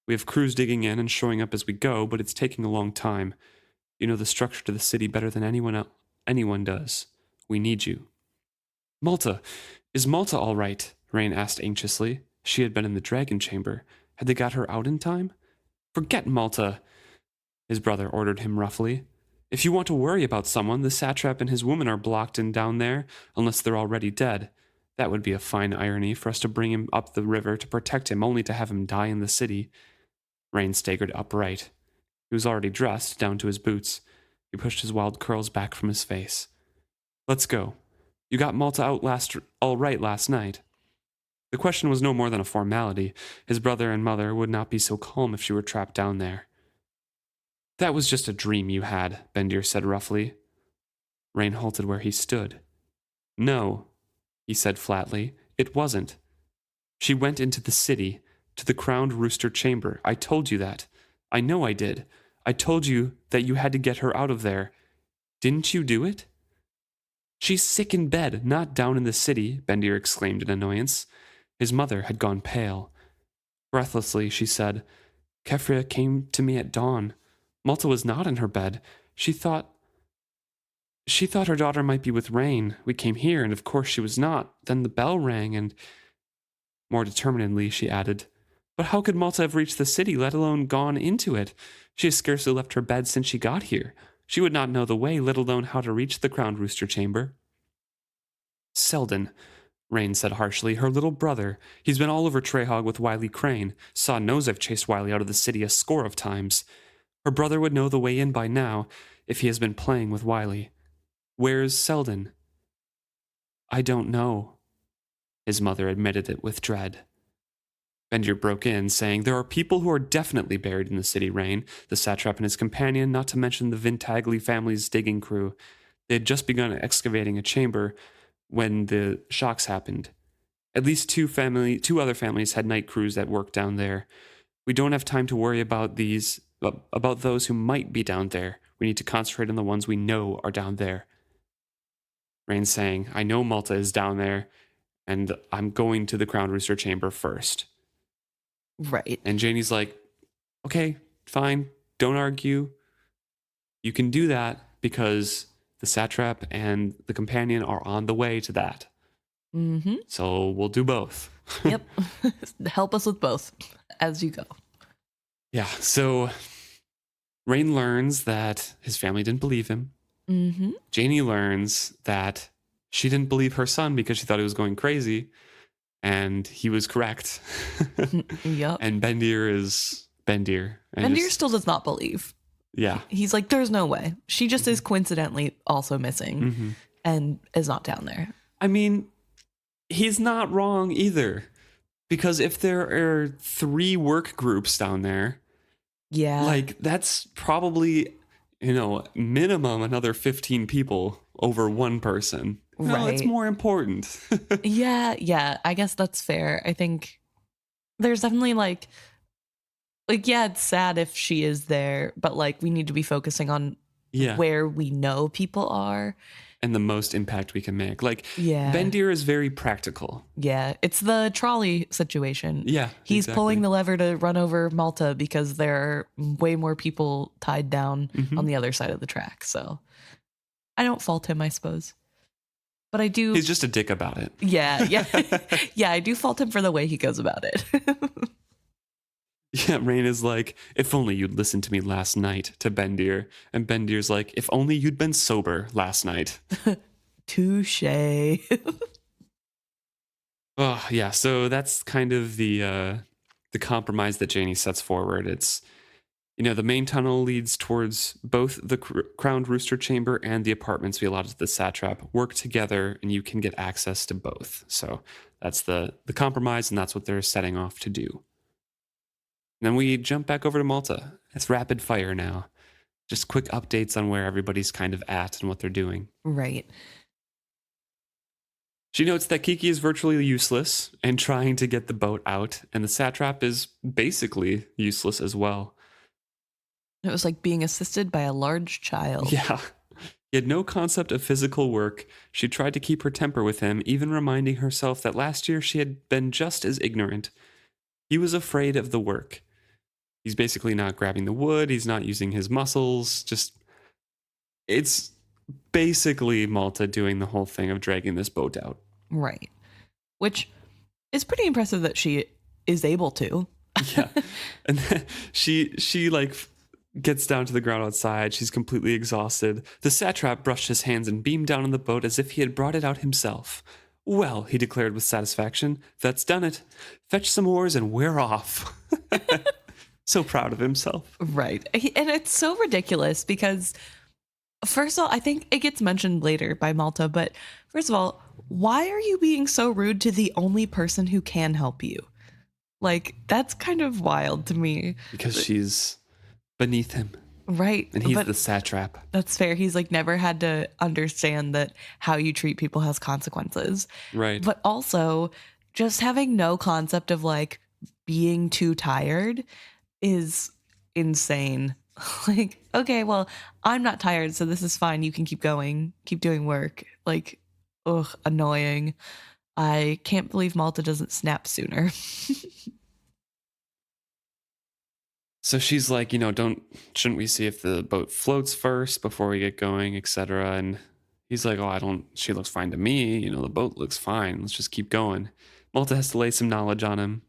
We have crews digging in and showing up as we go, but it's taking a long time. You know the structure to the city better than anyone does. We need you. Malta. Is Malta all right? Reyn asked anxiously. She had been in the dragon chamber. Had they got her out in time? Forget Malta, his brother ordered him roughly. If you want to worry about someone, the satrap and his woman are blocked in down there, unless they're already dead. That would be a fine irony for us to bring him up the river to protect him, only to have him die in the city. Reyn staggered upright. He was already dressed, down to his boots. He pushed his wild curls back from his face. Let's go. You got Malta out all right last night. The question was no more than a formality. His brother and mother would not be so calm if she were trapped down there. That was just a dream you had, Bendir said roughly. Reyn halted where he stood. No, he said flatly, it wasn't. She went into the city, to the Crowned Rooster Chamber. I told you that. I know I did. I told you that you had to get her out of there. Didn't you do it? She's sick in bed, not down in the city, Bendir exclaimed in annoyance. His mother had gone pale. Breathlessly, she said, Keffria came to me at dawn. Malta was not in her bed. She thought her daughter might be with Reyn. We came here, and of course she was not. Then the bell rang, and... More determinedly, she added, But how could Malta have reached the city, let alone gone into it? She has scarcely left her bed since she got here. She would not know the way, let alone how to reach the Crowned Rooster Chamber. Selden, Reyn said harshly, her little brother. He's been all over Trehaug with Wily Crane. Saw knows I've chased Wily out of the city a score of times. Her brother would know the way in by now, if he has been playing with Wily. Where's Selden? I don't know. His mother admitted it with dread. Bendir broke in, saying, There are people who are definitely buried in the city, Reyn, the satrap and his companion, not to mention the Tintaglia family's digging crew. They had just begun excavating a chamber when the shocks happened. At least two other families had night crews that worked down there. We don't have time to worry about those who might be down there. We need to concentrate on the ones we know are down there. Reyn's saying, I know Malta is down there, and I'm going to the Crowned Rooster Chamber first. Right. And Jani's like, okay, fine, don't argue. You can do that because the satrap and the companion are on the way to that. Mm-hmm. So we'll do both. Yep. Help us with both as you go. Yeah, so Reyn learns that his family didn't believe him. Mm-hmm. Jani learns that she didn't believe her son because she thought he was going crazy. And he was correct. Yep. And Bendir is Bendir. Bendir still does not believe. Yeah. He's like, there's no way. She just is coincidentally also missing and is not down there. I mean, he's not wrong either. Because if there are 3 work groups down there, yeah, like that's probably, minimum another 15 people over one person. Right. No, it's more important. Yeah. I guess that's fair. I think there's definitely like, yeah, it's sad if she is there, but like we need to be focusing on where we know people are. And the most impact we can make. Like, yeah. Bendir is very practical. Yeah, it's the trolley situation. Yeah, he's pulling the lever to run over Malta because there are way more people tied down on the other side of the track. So I don't fault him, I suppose. But I do... He's just a dick about it. Yeah. Yeah, I do fault him for the way he goes about it. Yeah, Reyn is like, if only you'd listened to me last night, to Bendir. And Bendir's like, if only you'd been sober last night. Touche. Oh, yeah, so that's kind of the compromise that Jani sets forward. It's, the main tunnel leads towards both the Crowned Rooster Chamber and the apartments we allotted to the satrap. Work together and you can get access to both. So that's the compromise, and that's what they're setting off to do. And then we jump back over to Malta. It's rapid fire now. Just quick updates on where everybody's kind of at and what they're doing. Right. She notes that Kekki is virtually useless and trying to get the boat out, and the satrap is basically useless as well. It was like being assisted by a large child. Yeah. He had no concept of physical work. She tried to keep her temper with him, even reminding herself that last year she had been just as ignorant. He was afraid of the work. He's basically not grabbing the wood. He's not using his muscles. It's basically Malta doing the whole thing of dragging this boat out. Right. Which is pretty impressive that she is able to. Yeah. And then she like gets down to the ground outside. She's completely exhausted. The satrap brushed his hands and beamed down on the boat as if he had brought it out himself. Well, he declared with satisfaction, that's done it. Fetch some oars and we're off. So proud of himself. Right. And it's so ridiculous because, first of all, I think it gets mentioned later by Malta, but first of all, why are you being so rude to the only person who can help you? Like, that's kind of wild to me. Because she's beneath him. Right. And he's the satrap. That's fair. He's like never had to understand that how you treat people has consequences. Right. But also just having no concept of like being too tired is insane. Like, okay, well, I'm not tired, so this is fine. You can keep going, keep doing work. Like, ugh, annoying. I can't believe Malta doesn't snap sooner. So she's like, shouldn't we see if the boat floats first before we get going, etc. And he's like, she looks fine to me. The boat looks fine. Let's just keep going. Malta has to lay some knowledge on him.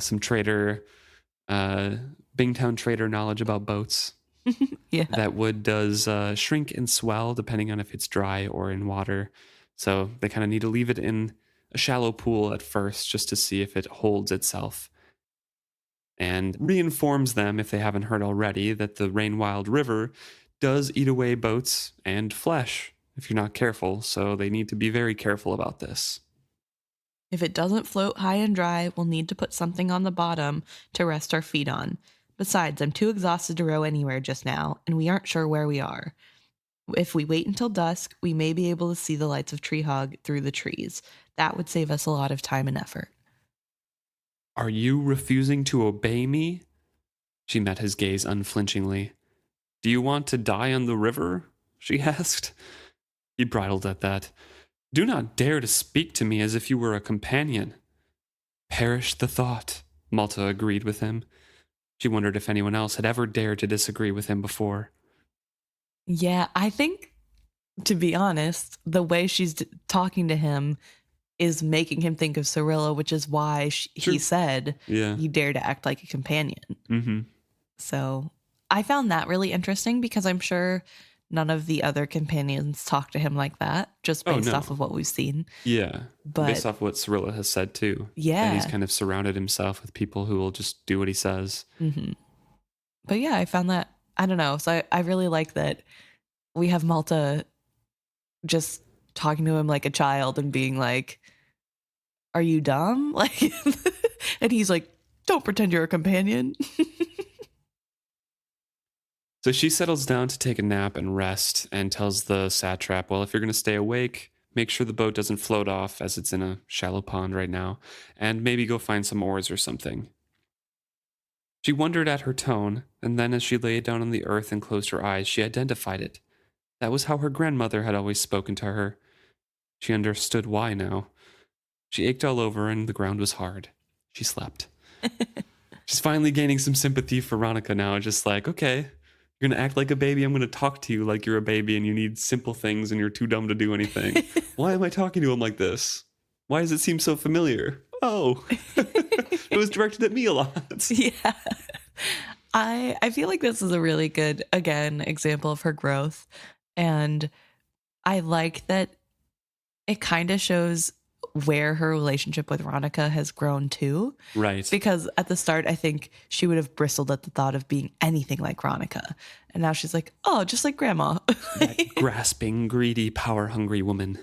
Some trader, Bingtown trader knowledge about boats. Yeah. That wood does shrink and swell depending on if it's dry or in water. So they kind of need to leave it in a shallow pool at first just to see if it holds itself. And reinforms them, if they haven't heard already, that the Rain-Wild River does eat away boats and flesh if you're not careful. So they need to be very careful about this. If it doesn't float high and dry, we'll need to put something on the bottom to rest our feet on. Besides, I'm too exhausted to row anywhere just now, and we aren't sure where we are. If we wait until dusk, we may be able to see the lights of Trehaug through the trees. That would save us a lot of time and effort. Are you refusing to obey me? She met his gaze unflinchingly. Do you want to die on the river? She asked. He bridled at that. Do not dare to speak to me as if you were a companion. Perish the thought, Malta agreed with him. She wondered if anyone else had ever dared to disagree with him before. Yeah, I think, to be honest, the way she's talking to him is making him think of Cirilla, which is why he said, you dare to act like a companion. Mm-hmm. So I found that really interesting because I'm sure none of the other companions talk to him like that, just based off of what we've seen. Yeah, but based off of what Cirilla has said too. Yeah. And he's kind of surrounded himself with people who will just do what he says. Mm-hmm. But yeah, I found that, I don't know. So I really like that we have Malta just talking to him like a child and being like, are you dumb? Like, and he's like, don't pretend you're a companion. So she settles down to take a nap and rest and tells the satrap, well, if you're going to stay awake, make sure the boat doesn't float off as it's in a shallow pond right now, and maybe go find some oars or something. She wondered at her tone, and then as she lay down on the earth and closed her eyes, she identified it. That was how her grandmother had always spoken to her. She understood why now. She ached all over and the ground was hard. She slept. She's finally gaining some sympathy for Ronica now, just like, okay, you're going to act like a baby. I'm going to talk to you like you're a baby and you need simple things and you're too dumb to do anything. Why am I talking to him like this? Why does it seem so familiar? Oh, it was directed at me a lot. Yeah. I feel like this is a really good, again, example of her growth. And I like that it kind of shows where her relationship with Ronica has grown too. Right. Because at the start, I think she would have bristled at the thought of being anything like Ronica. And now she's like, oh, just like grandma. That grasping, greedy, power-hungry woman.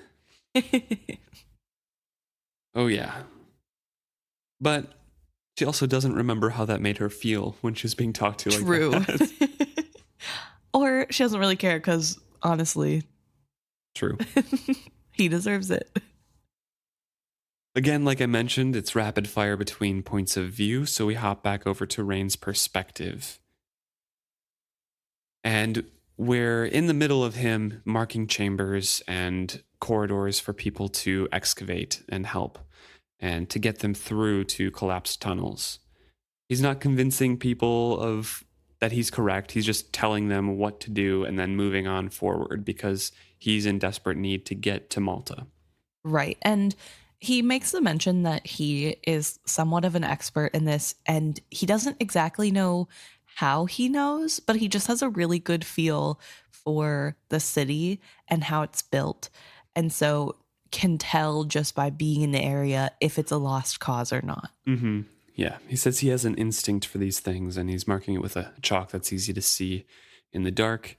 Oh, yeah. But she also doesn't remember how that made her feel when she was being talked to like that. True. Or she doesn't really care because, honestly. True. He deserves it. Again, like I mentioned, it's rapid fire between points of view, so we hop back over to Reyn's perspective. And we're in the middle of him marking chambers and corridors for people to excavate and help, and to get them through to collapsed tunnels. He's not convincing people of that he's correct. He's just telling them what to do and then moving on forward because he's in desperate need to get to Malta. Right. And he makes the mention that he is somewhat of an expert in this, and he doesn't exactly know how he knows, but he just has a really good feel for the city and how it's built. And so can tell just by being in the area if it's a lost cause or not. Mm-hmm. Yeah, he says he has an instinct for these things, and he's marking it with a chalk that's easy to see in the dark.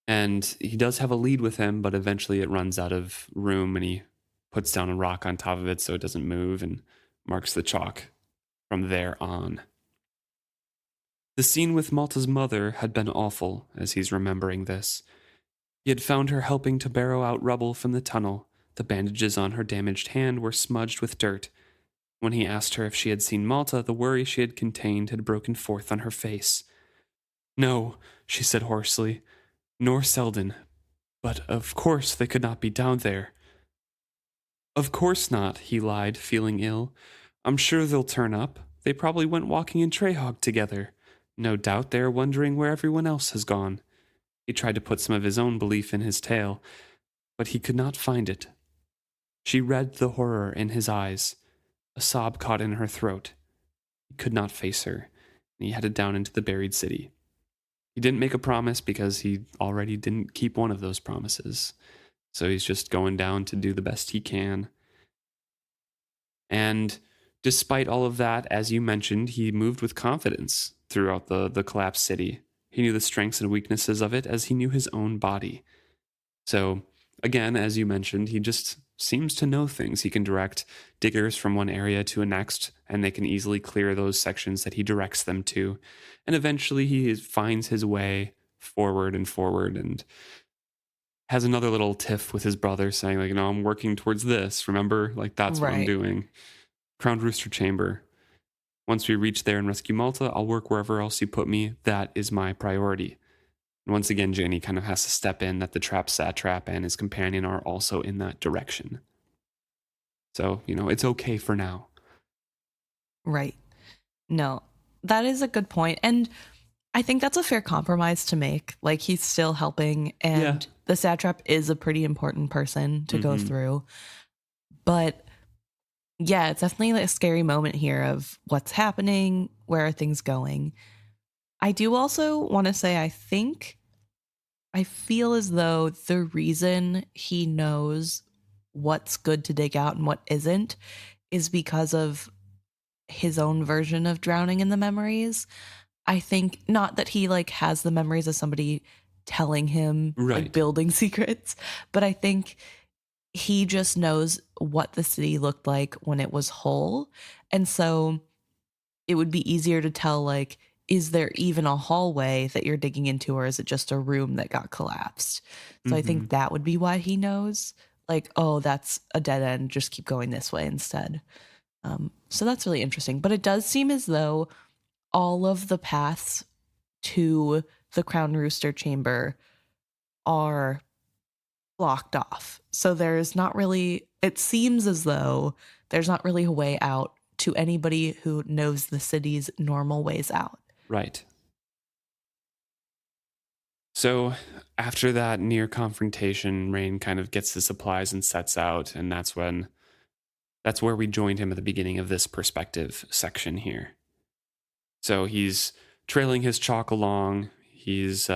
And he does have a lead with him, but eventually it runs out of room, and he puts down a rock on top of it so it doesn't move and marks the chalk from there on. The scene with Malta's mother had been awful as he's remembering this. He had found her helping to barrow out rubble from the tunnel. The bandages on her damaged hand were smudged with dirt. When he asked her if she had seen Malta, the worry she had contained had broken forth on her face. No, she said hoarsely, nor Selden. But of course they could not be down there. Of course not, he lied, feeling ill. I'm sure they'll turn up. They probably went walking in Trehaug together. No doubt they are wondering where everyone else has gone. He tried to put some of his own belief in his tale, but he could not find it. She read the horror in his eyes. A sob caught in her throat. He could not face her, and he headed down into the buried city. He didn't make a promise because he already didn't keep one of those promises. So he's just going down to do the best he can. And despite all of that, as you mentioned, he moved with confidence throughout the collapsed city. He knew the strengths and weaknesses of it as he knew his own body. So, again, as you mentioned, he just seems to know things. He can direct diggers from one area to a next, and they can easily clear those sections that he directs them to. And eventually he finds his way forward and has another little tiff with his brother saying like, no, I'm working towards this. Remember? Like, that's what I'm Right. doing. Crowned Rooster Chamber. Once we reach there and rescue Malta, I'll work wherever else you put me. That is my priority. And once again, Jani kind of has to step in that the trap satrap and his companion are also in that direction. So, it's okay for now. Right. No, that is a good point. And I think that's a fair compromise to make. Like, he's still helping, and the satrap is a pretty important person to go through. But yeah, it's definitely like a scary moment here of what's happening, where are things going. I do also want to say, I feel as though the reason he knows what's good to dig out and what isn't is because of his own version of drowning in the memories. I think not that he like has the memories of somebody telling him like building secrets, but I think he just knows what the city looked like when it was whole. And so it would be easier to tell, like, is there even a hallway that you're digging into, or is it just a room that got collapsed? So I think that would be why he knows, like, oh, that's a dead end. Just keep going this way instead. So that's really interesting. But it does seem as though all of the paths to the Crowned Rooster Chamber are blocked off. So there's not really, it seems as though there's not really a way out to anybody who knows the city's normal ways out. Right. So after that near confrontation, Reyn kind of gets the supplies and sets out, and that's where we joined him at the beginning of this perspective section here. So he's trailing his chalk along. He's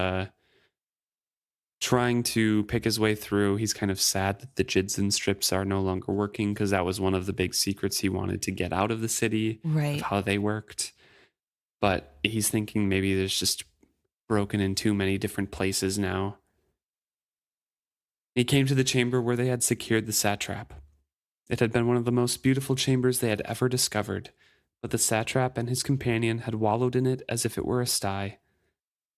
trying to pick his way through. He's kind of sad that the Jidson strips are no longer working because that was one of the big secrets he wanted to get out of the city, right? Of how they worked. But he's thinking maybe there's just broken in too many different places now. He came to the chamber where they had secured the satrap. It had been one of the most beautiful chambers they had ever discovered, but the satrap and his companion had wallowed in it as if it were a sty.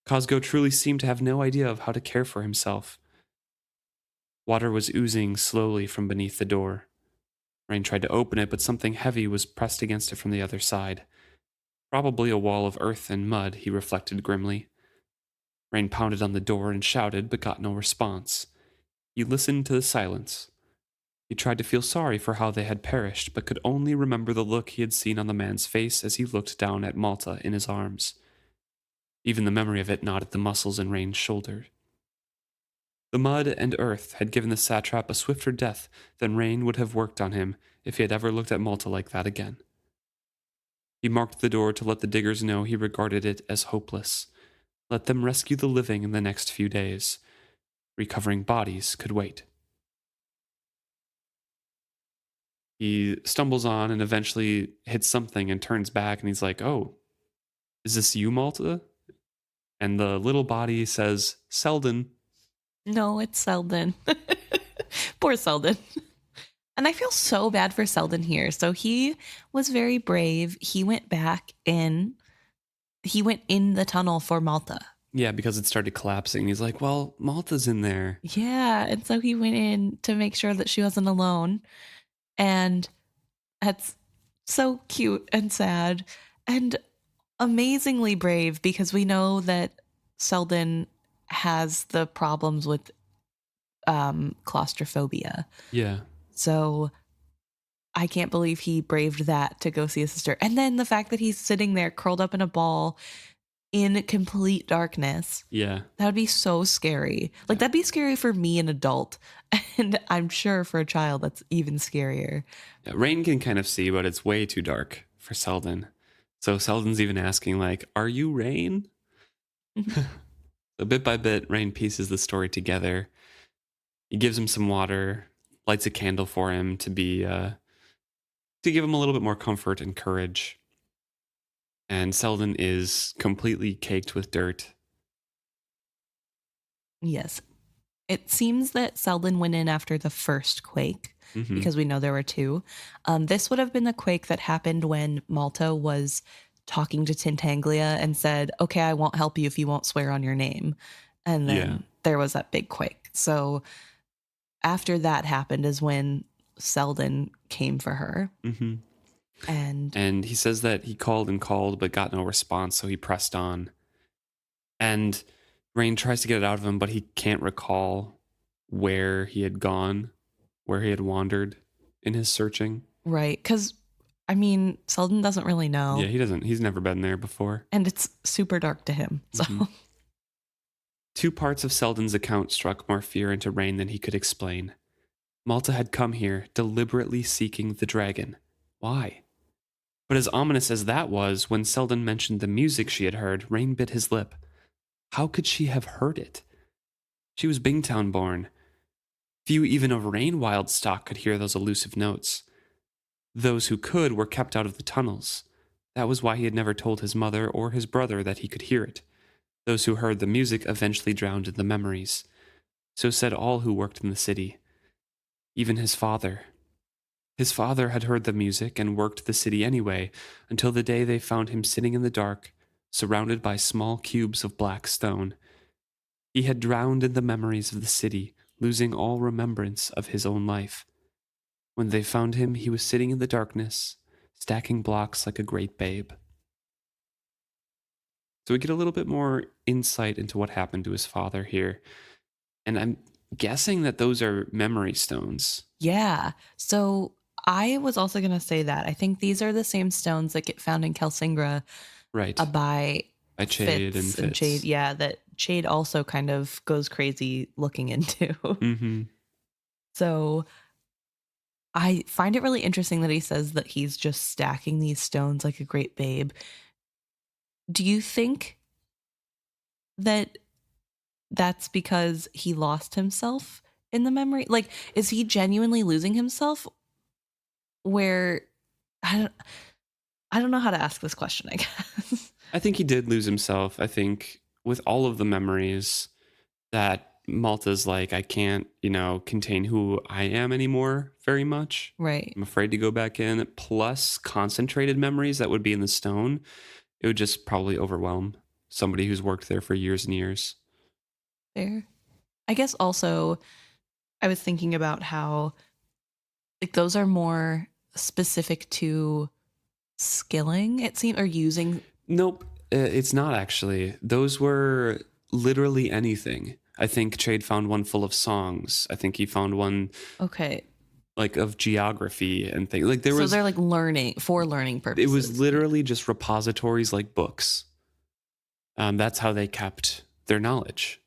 Cosgo truly seemed to have no idea of how to care for himself. Water was oozing slowly from beneath the door. Reyn tried to open it, but something heavy was pressed against it from the other side. Probably a wall of earth and mud, he reflected grimly. Reyn pounded on the door and shouted, but got no response. He listened to the silence. He tried to feel sorry for how they had perished, but could only remember the look he had seen on the man's face as he looked down at Malta in his arms. Even the memory of it knotted the muscles in Reyn's shoulder. The mud and earth had given the satrap a swifter death than Reyn would have worked on him if he had ever looked at Malta like that again. He marked the door to let the diggers know he regarded it as hopeless. Let them rescue the living in the next few days. Recovering bodies could wait. He stumbles on and eventually hits something and turns back, and he's like, oh, is this you, Malta? And the little body says, Selden. No, it's Selden. Poor Selden. And I feel so bad for Selden here. So he was very brave. He went back in. He went in the tunnel for Malta. Yeah, because it started collapsing. He's like, well, Malta's in there. Yeah, and so he went in to make sure that she wasn't alone. And that's so cute and sad and amazingly brave, because we know that Selden has the problems with claustrophobia. Yeah. So I can't believe he braved that to go see his sister. And then the fact that he's sitting there curled up in a ball in complete darkness. Yeah. That would be so scary. Like, that'd be scary for me, an adult. And I'm sure for a child, that's even scarier. Yeah, Reyn can kind of see, but it's way too dark for Selden. So Selden's even asking, like, are you Reyn? So bit by bit, Reyn pieces the story together. He gives him some water, lights a candle for him to give him a little bit more comfort and courage. And Selden is completely caked with dirt. Yes. It seems that Selden went in after the first quake, because we know there were two. This would have been the quake that happened when Malta was talking to Tintaglia and said, okay, I won't help you if you won't swear on your name. And Yeah. then there was that big quake. So after that happened is when Selden came for her. Mm-hmm. And he says that he called and called but got no response, so he pressed on. And Reyn tries to get it out of him, but he can't recall where he had gone, where he had wandered in his searching. right, because I mean, Selden doesn't really know. Yeah, he doesn't. He's never been there before. And it's super dark to him. So Mhm. Two parts of Selden's account struck more fear into Reyn than he could explain. Malta had come here deliberately seeking the dragon. Why? But as ominous as that was, when Selden mentioned the music she had heard, Reyn bit his lip. How could she have heard it? She was Bingtown born. Few even of Rainwild stock could hear those elusive notes. Those who could were kept out of the tunnels. That was why he had never told his mother or his brother that he could hear it. Those who heard the music eventually drowned in the memories. So said all who worked in the city. Even his father. His father had heard the music and worked the city anyway, until the day they found him sitting in the dark, surrounded by small cubes of black stone. He had drowned in the memories of the city, losing all remembrance of his own life. When they found him, he was sitting in the darkness, stacking blocks like a great babe. So we get a little bit more insight into what happened to his father here. And I'm guessing that those are memory stones. yeah. So I was also going to say that. I think these are the same stones that get found in Kelsingra Right. by Chade and Fitz and Fitz. Chade. Yeah, that Chade also kind of goes crazy looking into. Mm-hmm. So I find it really interesting that he says that he's just stacking these stones like a great babe. Do you think that that's because he lost himself in the memory? Like, is he genuinely losing himself? Where I don't know how to ask this question, I guess. I think he did lose himself. I think with all of the memories that Malta's like, I can't, contain who I am anymore very much. Right. I'm afraid to go back in. Plus concentrated memories that would be in the stone. It would just probably overwhelm somebody who's worked there for years and years. Fair. I guess also I was thinking about how like those are more specific to skilling, it seems, or using. Nope, it's not actually. Those were literally anything. I think Chade found one full of songs. I think he found one Okay. like of geography and things. Like So they're like learning for learning purposes. It was literally just repositories like books. That's how they kept their knowledge.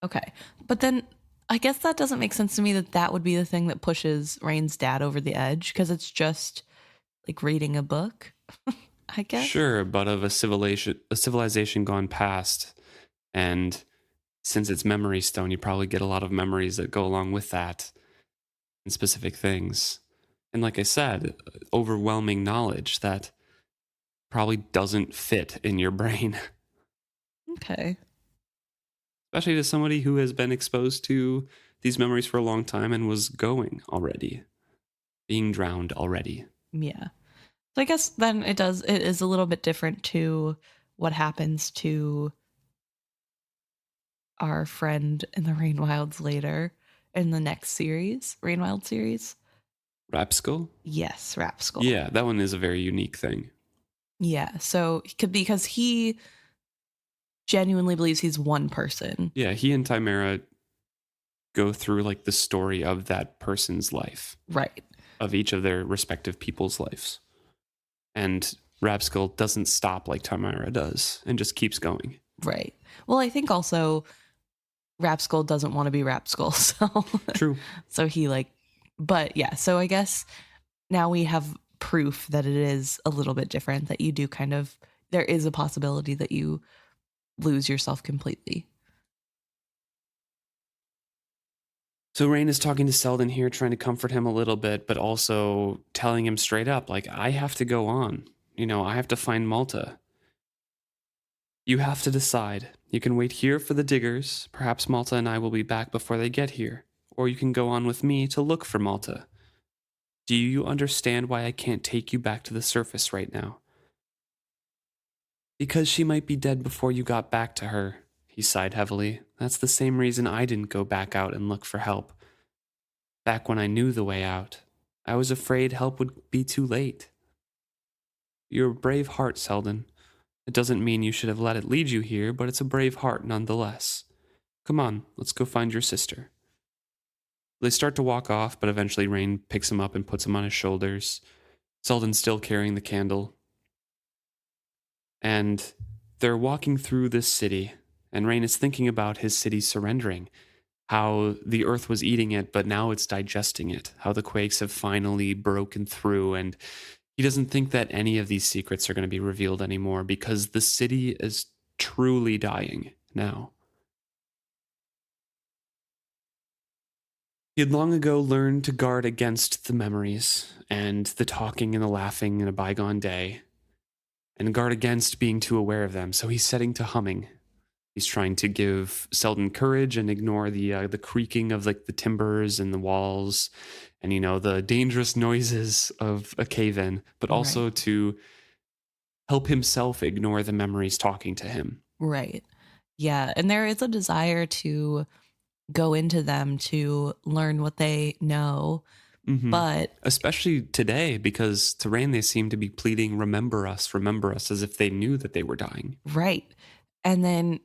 Okay. But then I guess that doesn't make sense to me that that would be the thing that pushes Reyn's dad over the edge, because it's just like reading a book, I guess. Sure, but of a civilization gone past, and since it's memory stone, you probably get a lot of memories that go along with that and specific things. And like I said, overwhelming knowledge that probably doesn't fit in your brain. Okay. Especially to somebody who has been exposed to these memories for a long time and was going already, being drowned already. Yeah. So I guess then it is a little bit different to what happens to our friend in the Rainwilds later in the next series, Rainwild series. Rapskull? Yes, Rapskull. Yeah, that one is a very unique thing. Yeah. So because he genuinely believes he's one person. Yeah, he and Timera go through like the story of that person's life. Right. Of each of their respective people's lives. And Rapskull doesn't stop like Timera does and just keeps going. Right. Well, I think also Rapskull doesn't want to be Rapskull, so True. So he but yeah, so I guess now we have proof that it is a little bit different, that you do there is a possibility that you lose yourself completely. So Reyn is talking to Selden here, trying to comfort him a little bit, but also telling him straight up, like, I have to go on. I have to find Malta. You have to decide. You can wait here for the diggers. Perhaps Malta and I will be back before they get here. Or you can go on with me to look for Malta. Do you understand why I can't take you back to the surface right now? Because she might be dead before you got back to her, He sighed heavily. That's the same reason I didn't go back out and look for help. Back when I knew the way out, I was afraid help would be too late. You're a brave heart, Selden. It doesn't mean you should have let it lead you here, but it's a brave heart nonetheless. Come on, let's go find your sister. They start to walk off, but eventually Reyn picks him up and puts him on his shoulders. Selden's still carrying the candle. And they're walking through this city, and Reyn is thinking about his city surrendering, how the earth was eating it, but now it's digesting it, how the quakes have finally broken through, and he doesn't think that any of these secrets are going to be revealed anymore because the city is truly dying now. He had long ago learned to guard against the memories and the talking and the laughing in a bygone day, and guard against being too aware of them, so he's setting to humming. He's trying to give Selden courage and ignore the creaking of like the timbers and the walls and, the dangerous noises of a cave-in, but also to help himself ignore the memories talking to him. Right. Yeah. And there is a desire to go into them to learn what they know. Mm-hmm. But especially today, because to Reyn, they seem to be pleading, remember us, as if they knew that they were dying. Right. And then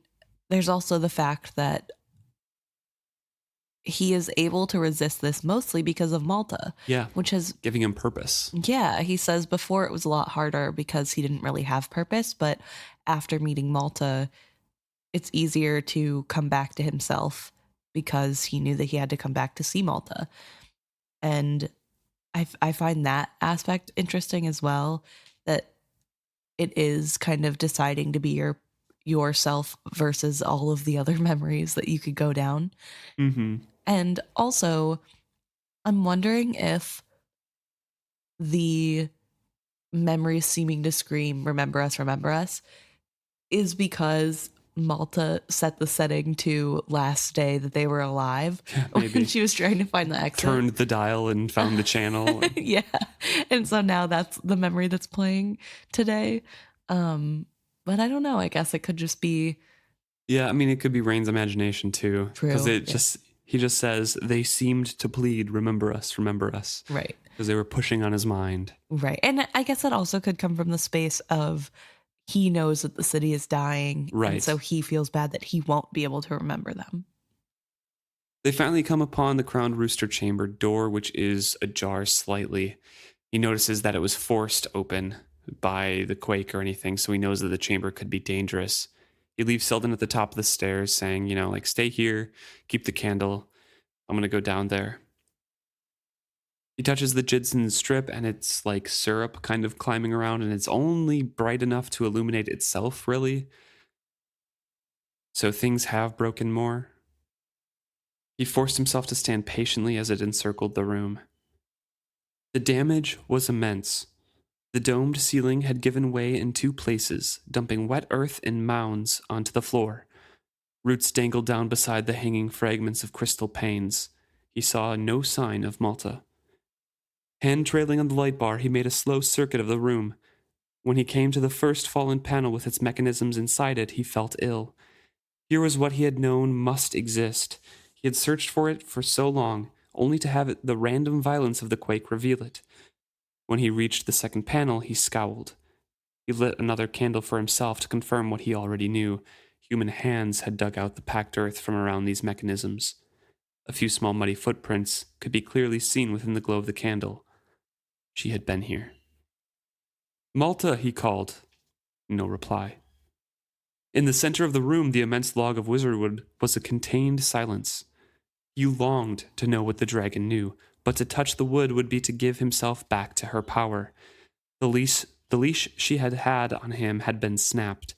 there's also the fact that he is able to resist this mostly because of Malta. Yeah. Which is giving him purpose. Yeah. He says before it was a lot harder because he didn't really have purpose. But after meeting Malta, it's easier to come back to himself because he knew that he had to come back to see Malta. And I find that aspect interesting as well, that it is kind of deciding to be yourself versus all of the other memories that you could go down. Mm-hmm. And also, I'm wondering if the memories seeming to scream, remember us, is because Malta set the setting to last day that they were alive when she was trying to find the exit. Turned the dial and found the channel. Yeah. And so now that's the memory that's playing today. But I don't know. I guess it could just be. Yeah, I mean, it could be Reyn's imagination too. True. Because he just says, they seemed to plead, remember us. Right. Because they were pushing on his mind. Right. And I guess that also could come from the space of he knows that the city is dying. Right. And so he feels bad that he won't be able to remember them. They finally come upon the Crowned Rooster Chamber door, which is ajar slightly. He notices that it was forced open by the quake or anything, so he knows that the chamber could be dangerous. He leaves Selden at the top of the stairs saying, stay here, keep the candle. I'm going to go down there. He touches the Jidson strip and it's like syrup kind of climbing around, and it's only bright enough to illuminate itself, really. So things have broken more. He forced himself to stand patiently as it encircled the room. The damage was immense. The domed ceiling had given way in 2 places, dumping wet earth in mounds onto the floor. Roots dangled down beside the hanging fragments of crystal panes. He saw no sign of Malta. Hand trailing on the light bar, he made a slow circuit of the room. When he came to the first fallen panel with its mechanisms inside it, he felt ill. Here was what he had known must exist. He had searched for it for so long, only to have the random violence of the quake reveal it. When he reached the second panel, he scowled. He lit another candle for himself to confirm what he already knew. Human hands had dug out the packed earth from around these mechanisms. A few small muddy footprints could be clearly seen within the glow of the candle. She had been here. Malta, he called. No reply. In the center of the room, the immense log of wizardwood was a contained silence. He longed to know what the dragon knew, but to touch the wood would be to give himself back to her power. The leash she had had on him had been snapped.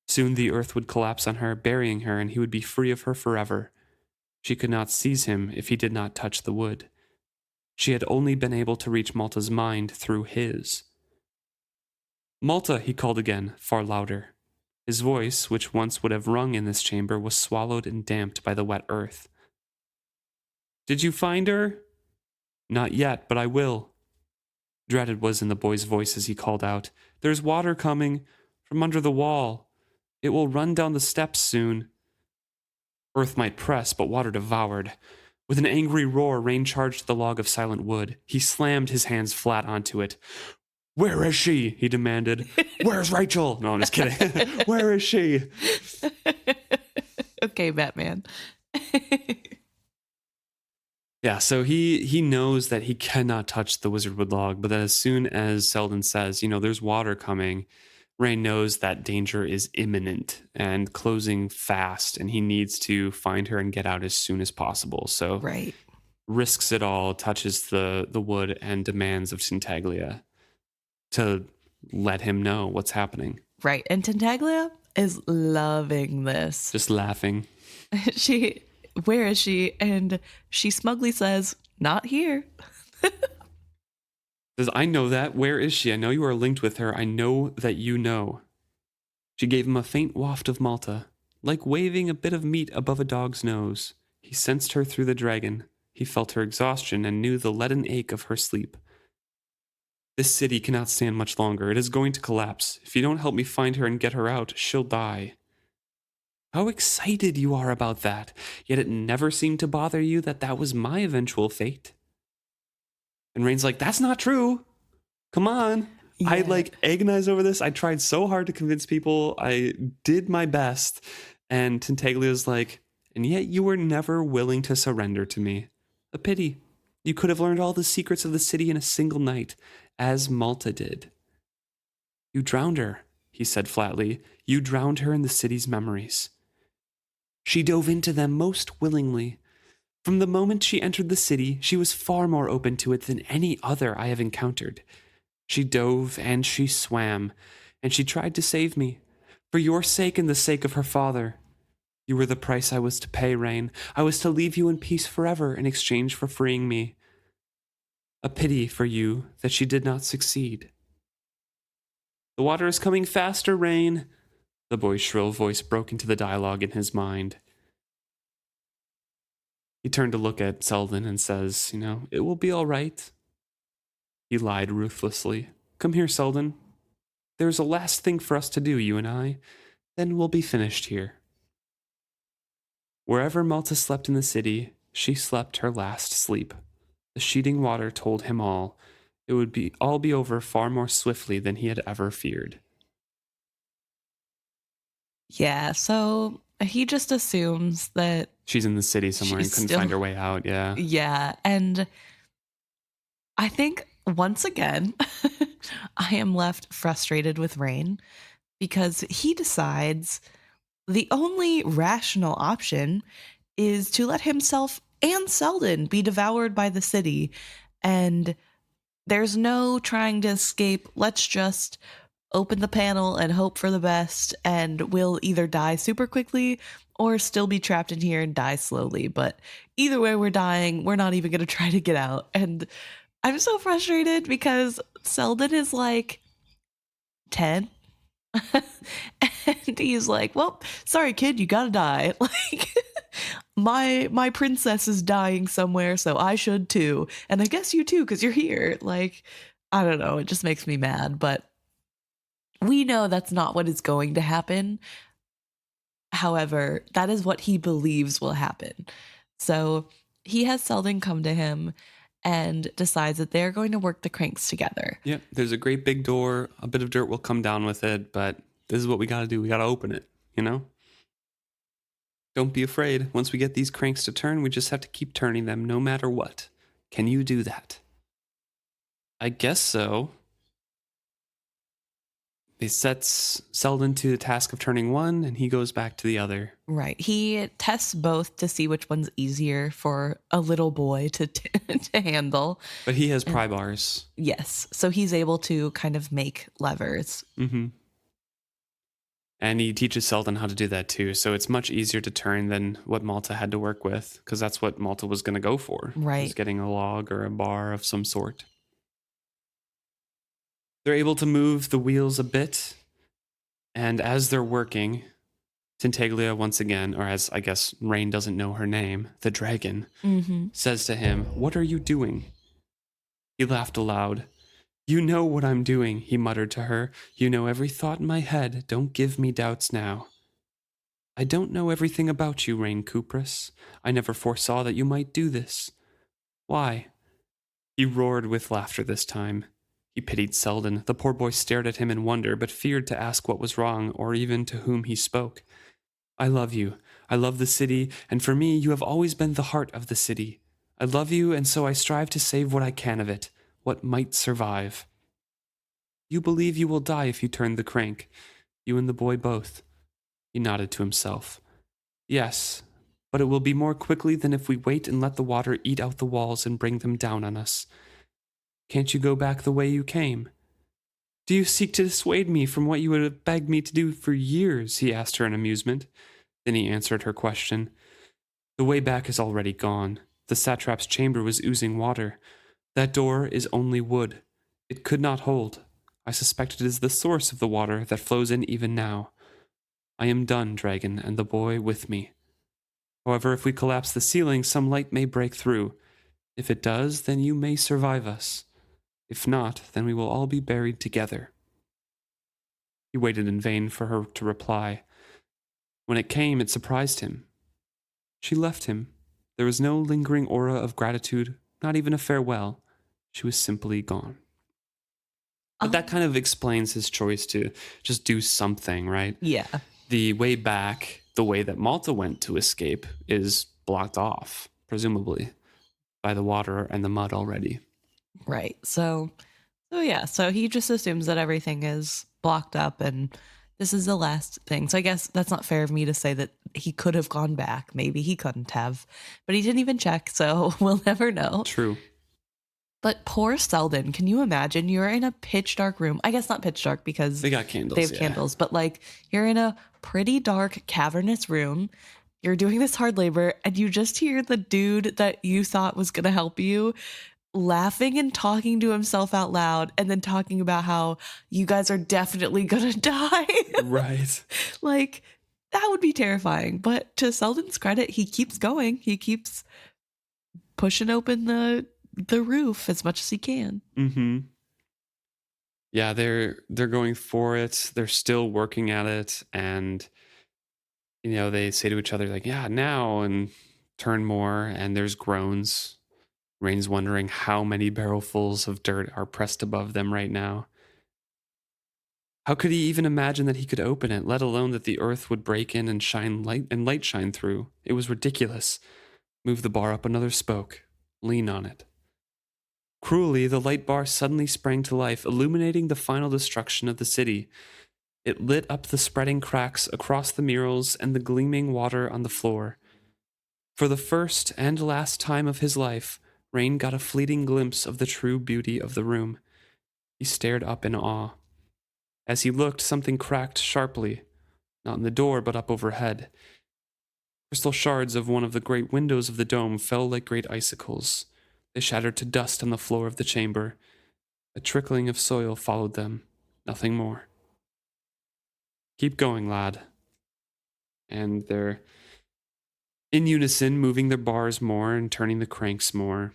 Soon the earth would collapse on her, burying her, and he would be free of her forever. She could not seize him if he did not touch the wood. She had only been able to reach Malta's mind through his. Malta, he called again, far louder. His voice, which once would have rung in this chamber, was swallowed and damped by the wet earth. Did you find her? Not yet, but I will. Dread was in the boy's voice as he called out, There's water coming from under the wall. It will run down the steps soon. Earth might press, but water devoured. With an angry roar, Reyn charged the log of silent wood. He slammed his hands flat onto it. "Where is she?" he demanded. "Where's Rachel?" No, I'm just kidding. "Where is she?" Okay, Batman. Yeah, so he knows that he cannot touch the wizardwood log, but that as soon as Selden says, there's water coming, Reyn knows that danger is imminent and closing fast, and he needs to find her and get out as soon as possible. So Right. risks it all, touches the wood, and demands of Tintaglia to let him know what's happening. Right. And Tintaglia is loving this. Just laughing. Where is she? And she smugly says, "Not here." Says, "I know that. Where is she? I know you are linked with her. I know that you know." She gave him a faint waft of Malta, like waving a bit of meat above a dog's nose. He sensed her through the dragon. He felt her exhaustion and knew the leaden ache of her sleep. "This city cannot stand much longer. It is going to collapse. If you don't help me find her and get her out, she'll die." "How excited you are about that. Yet it never seemed to bother you that was my eventual fate." And Reyn's like, "That's not true. Come on." Yeah. I agonized over this. I tried so hard to convince people. I did my best. And Tintaglia's like, "And yet you were never willing to surrender to me. A pity. You could have learned all the secrets of the city in a single night, as Malta did." "You drowned her," he said flatly. "You drowned her in the city's memories. She dove into them most willingly. From the moment she entered the city, she was far more open to it than any other I have encountered. She dove and she swam, and she tried to save me, for your sake and the sake of her father. You were the price I was to pay, Reyn. I was to leave you in peace forever in exchange for freeing me. A pity for you that she did not succeed." "The water is coming faster, Reyn." The boy's shrill voice broke into the dialogue in his mind. He turned to look at Selden and says, "It will be all right." He lied ruthlessly. "Come here, Selden. There's a last thing for us to do, you and I. Then we'll be finished here." Wherever Malta slept in the city, she slept her last sleep. The sheeting water told him all. It would all be over far more swiftly than he had ever feared. Yeah, so he just assumes that She's in the city somewhere and couldn't find her way out, yeah. Yeah, and I think once again, I am left frustrated with Reyn because he decides the only rational option is to let himself and Selden be devoured by the city. And there's no trying to escape. Let's just open the panel and hope for the best, and we'll either die super quickly or still be trapped in here and die slowly. But either way, we're dying. We're not even going to try to get out. And I'm so frustrated because Selden is like 10. And he's like, "Well, sorry, kid, you gotta die." Like, my princess is dying somewhere, so I should too. And I guess you too, because you're here. Like, I don't know. It just makes me mad. But we know that's not what is going to happen. However, that is what he believes will happen. So he has Selden come to him and decides that they're going to work the cranks together. Yep, there's a great big door. A bit of dirt will come down with it, but this is what we got to do. We got to open it, Don't be afraid. Once we get these cranks to turn, we just have to keep turning them no matter what. Can you do that? I guess so. He sets Selden to the task of turning one, and he goes back to the other. Right. He tests both to see which one's easier for a little boy to handle. But he has pry bars. Yes. So he's able to kind of make levers. Mm-hmm. And he teaches Selden how to do that too. So it's much easier to turn than what Malta had to work with, because that's what Malta was going to go for. Right. Was getting a log or a bar of some sort. They're able to move the wheels a bit, and as they're working, Tintaglia once again, or as I guess Reyn doesn't know her name, the dragon, says to him, "What are you doing?" He laughed aloud. "You know what I'm doing," he muttered to her. "You know every thought in my head. Don't give me doubts now." I don't know everything about you, Reyn Cuprous. I never foresaw that you might do this. Why? He roared with laughter this time. He pitied Selden. The poor boy stared at him in wonder, but feared to ask what was wrong, or even to whom he spoke. I love you. I love the city, and for me you have always been the heart of the city. I love you, and so I strive to save what I can of it, what might survive. You believe you will die if you turn the crank. You and the boy both. He nodded to himself. Yes, but it will be more quickly than if we wait and let the water eat out the walls and bring them down on us. Can't you go back the way you came? Do you seek to dissuade me from what you would have begged me to do for years? He asked her in amusement. Then he answered her question. The way back is already gone. The satrap's chamber was oozing water. That door is only wood. It could not hold. I suspect it is the source of the water that flows in even now. I am done, dragon, and the boy with me. However, if we collapse the ceiling, some light may break through. If it does, then you may survive us. If not, then we will all be buried together. He waited in vain for her to reply. When it came, it surprised him. She left him. There was no lingering aura of gratitude, not even a farewell. She was simply gone. But that kind of explains his choice to just do something, right? Yeah. The way back, the way that Malta went to escape, is blocked off, presumably, by the water and the mud already. Right. So he just assumes that everything is blocked up and this is the last thing. So I guess that's not fair of me to say that he could have gone back. Maybe he couldn't have, but he didn't even check. So we'll never know. True. But poor Selden, can you imagine? You're in a pitch dark room. I guess not pitch dark because they got candles. They have candles, but like you're in a pretty dark, cavernous room. You're doing this hard labor and you just hear the dude that you thought was going to help you laughing and talking to himself out loud and then talking about how you guys are definitely going to die. Right. Like that would be terrifying. But to Selden's credit, he keeps going. He keeps pushing open the roof as much as he can. Mm-hmm. Yeah, they're going for it. They're still working at it, and they say to each other like, "Yeah, now," and turn more, and there's groans. Reyn's wondering how many barrelfuls of dirt are pressed above them right now. How could he even imagine that he could open it, let alone that the earth would break in and light shine through? It was ridiculous. Move the bar up another spoke. Lean on it. Cruelly, the light bar suddenly sprang to life, illuminating the final destruction of the city. It lit up the spreading cracks across the murals and the gleaming water on the floor. For the first and last time of his life, Reyn got a fleeting glimpse of the true beauty of the room. He stared up in awe. As he looked, something cracked sharply, not in the door, but up overhead. Crystal shards of one of the great windows of the dome fell like great icicles. They shattered to dust on the floor of the chamber. A trickling of soil followed them, nothing more. Keep going, lad. And they're in unison, moving their bars more and turning the cranks more.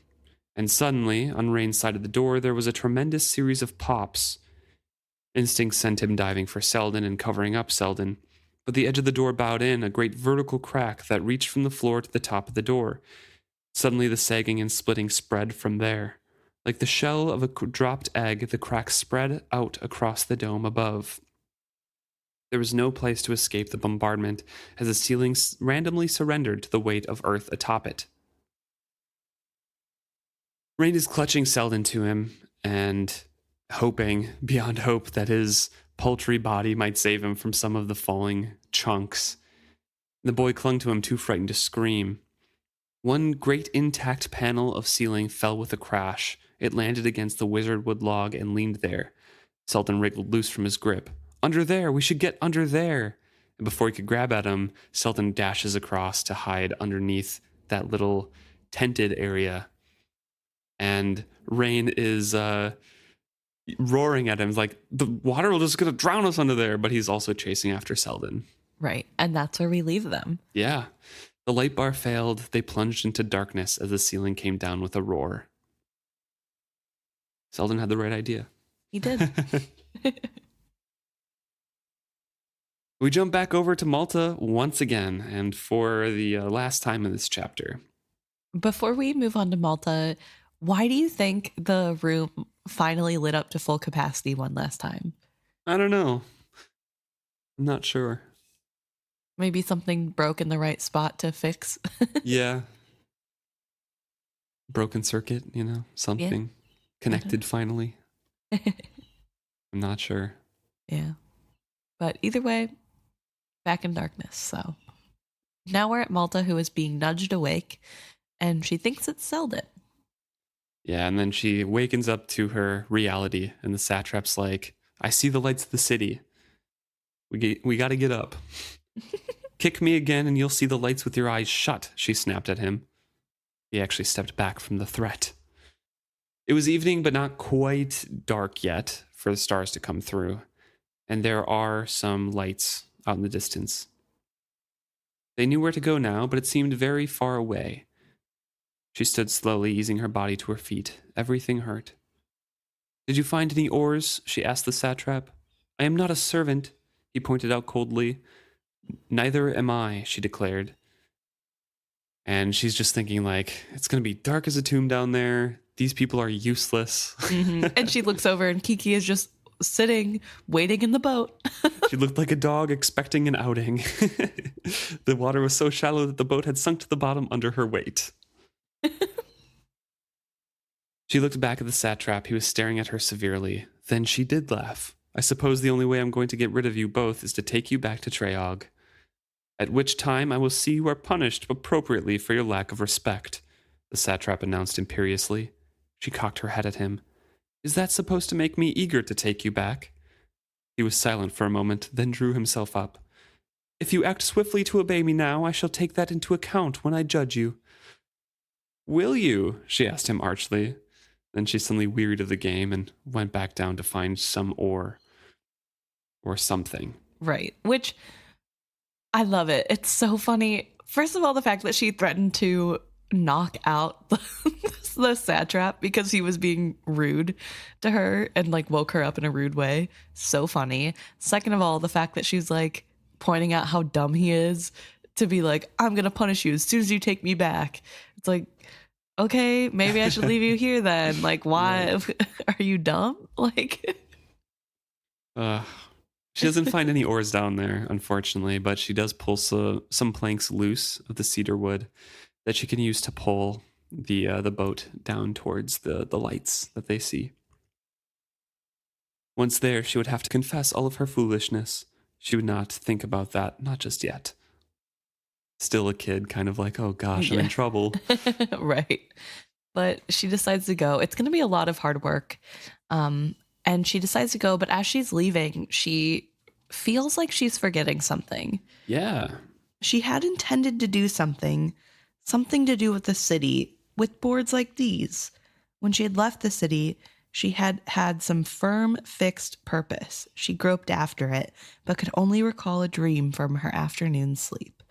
And suddenly, on Reyn's side of the door, there was a tremendous series of pops. Instinct sent him diving for Selden and covering up Selden, but the edge of the door bowed in, a great vertical crack that reached from the floor to the top of the door. Suddenly the sagging and splitting spread from there. Like the shell of a dropped egg, the crack spread out across the dome above. There was no place to escape the bombardment, as the ceiling randomly surrendered to the weight of earth atop it. Reyn is clutching Selden to him, and hoping, beyond hope, that his paltry body might save him from some of the falling chunks. The boy clung to him, too frightened to scream. One great intact panel of ceiling fell with a crash. It landed against the wizard wood log and leaned there. Selden wriggled loose from his grip. Under there! We should get under there! And before he could grab at him, Selden dashes across to hide underneath that little tented area. And Reyn is roaring at him like, the water will just gonna drown us under there, but he's also chasing after Selden. Right, and that's where we leave them. Yeah. The light bar failed. They plunged into darkness as the ceiling came down with a roar. Selden had the right idea. He did. We jump back over to Malta once again, and for the last time in this chapter. Before we move on to Malta, why do you think the room finally lit up to full capacity one last time? I don't know. I'm not sure. Maybe something broke in the right spot to fix. Yeah. Broken circuit, something connected finally. I'm not sure. Yeah. But either way, back in darkness. So now we're at Malta, who is being nudged awake, and she thinks it's Selden. Yeah, and then she wakens up to her reality, and the satrap's like, I see the lights of the city. We got to get up. Kick me again, and you'll see the lights with your eyes shut, she snapped at him. He actually stepped back from the threat. It was evening, but not quite dark yet for the stars to come through, and there are some lights out in the distance. They knew where to go now, but it seemed very far away. She stood slowly, easing her body to her feet. Everything hurt. Did you find any oars? She asked the satrap. I am not a servant, he pointed out coldly. Neither am I, she declared. And she's just thinking like, it's going to be dark as a tomb down there. These people are useless. Mm-hmm. And she looks over and Kekki is just sitting, waiting in the boat. She looked like a dog expecting an outing. The water was so shallow that the boat had sunk to the bottom under her weight. She looked back at the satrap. He was staring at her severely. Then she did laugh. I suppose the only way I'm going to get rid of you both is to take you back to Trehaug. At which time I will see you are punished appropriately for your lack of respect, the satrap announced imperiously. She cocked her head at him. Is that supposed to make me eager to take you back? He was silent for a moment, then drew himself up. If you act swiftly to obey me now, I shall take that into account when I judge you. Will you? She asked him archly. Then she suddenly wearied of the game and went back down to find some oar. Or something. Right. Which, I love it. It's so funny. First of all, the fact that she threatened to knock out the satrap because he was being rude to her and like woke her up in a rude way. So funny. Second of all, the fact that she's like pointing out how dumb he is to be like, I'm going to punish you as soon as you take me back. It's like, okay, maybe I should leave you here then. Like, why? Right. Are you dumb? Like, she doesn't find any oars down there, unfortunately, but she does pull some planks loose of the cedar wood that she can use to pull the boat down towards the lights that they see. Once there, she would have to confess all of her foolishness. She would not think about that, not just yet. Still a kid, kind of like, oh gosh, I'm in trouble. Right. But she decides to go. It's going to be a lot of hard work. And she decides to go, but as she's leaving, she feels like she's forgetting something. Yeah. She had intended to do something to do with the city, with boards like these. When she had left the city, she had had some firm, fixed purpose. She groped after it, but could only recall a dream from her afternoon sleep.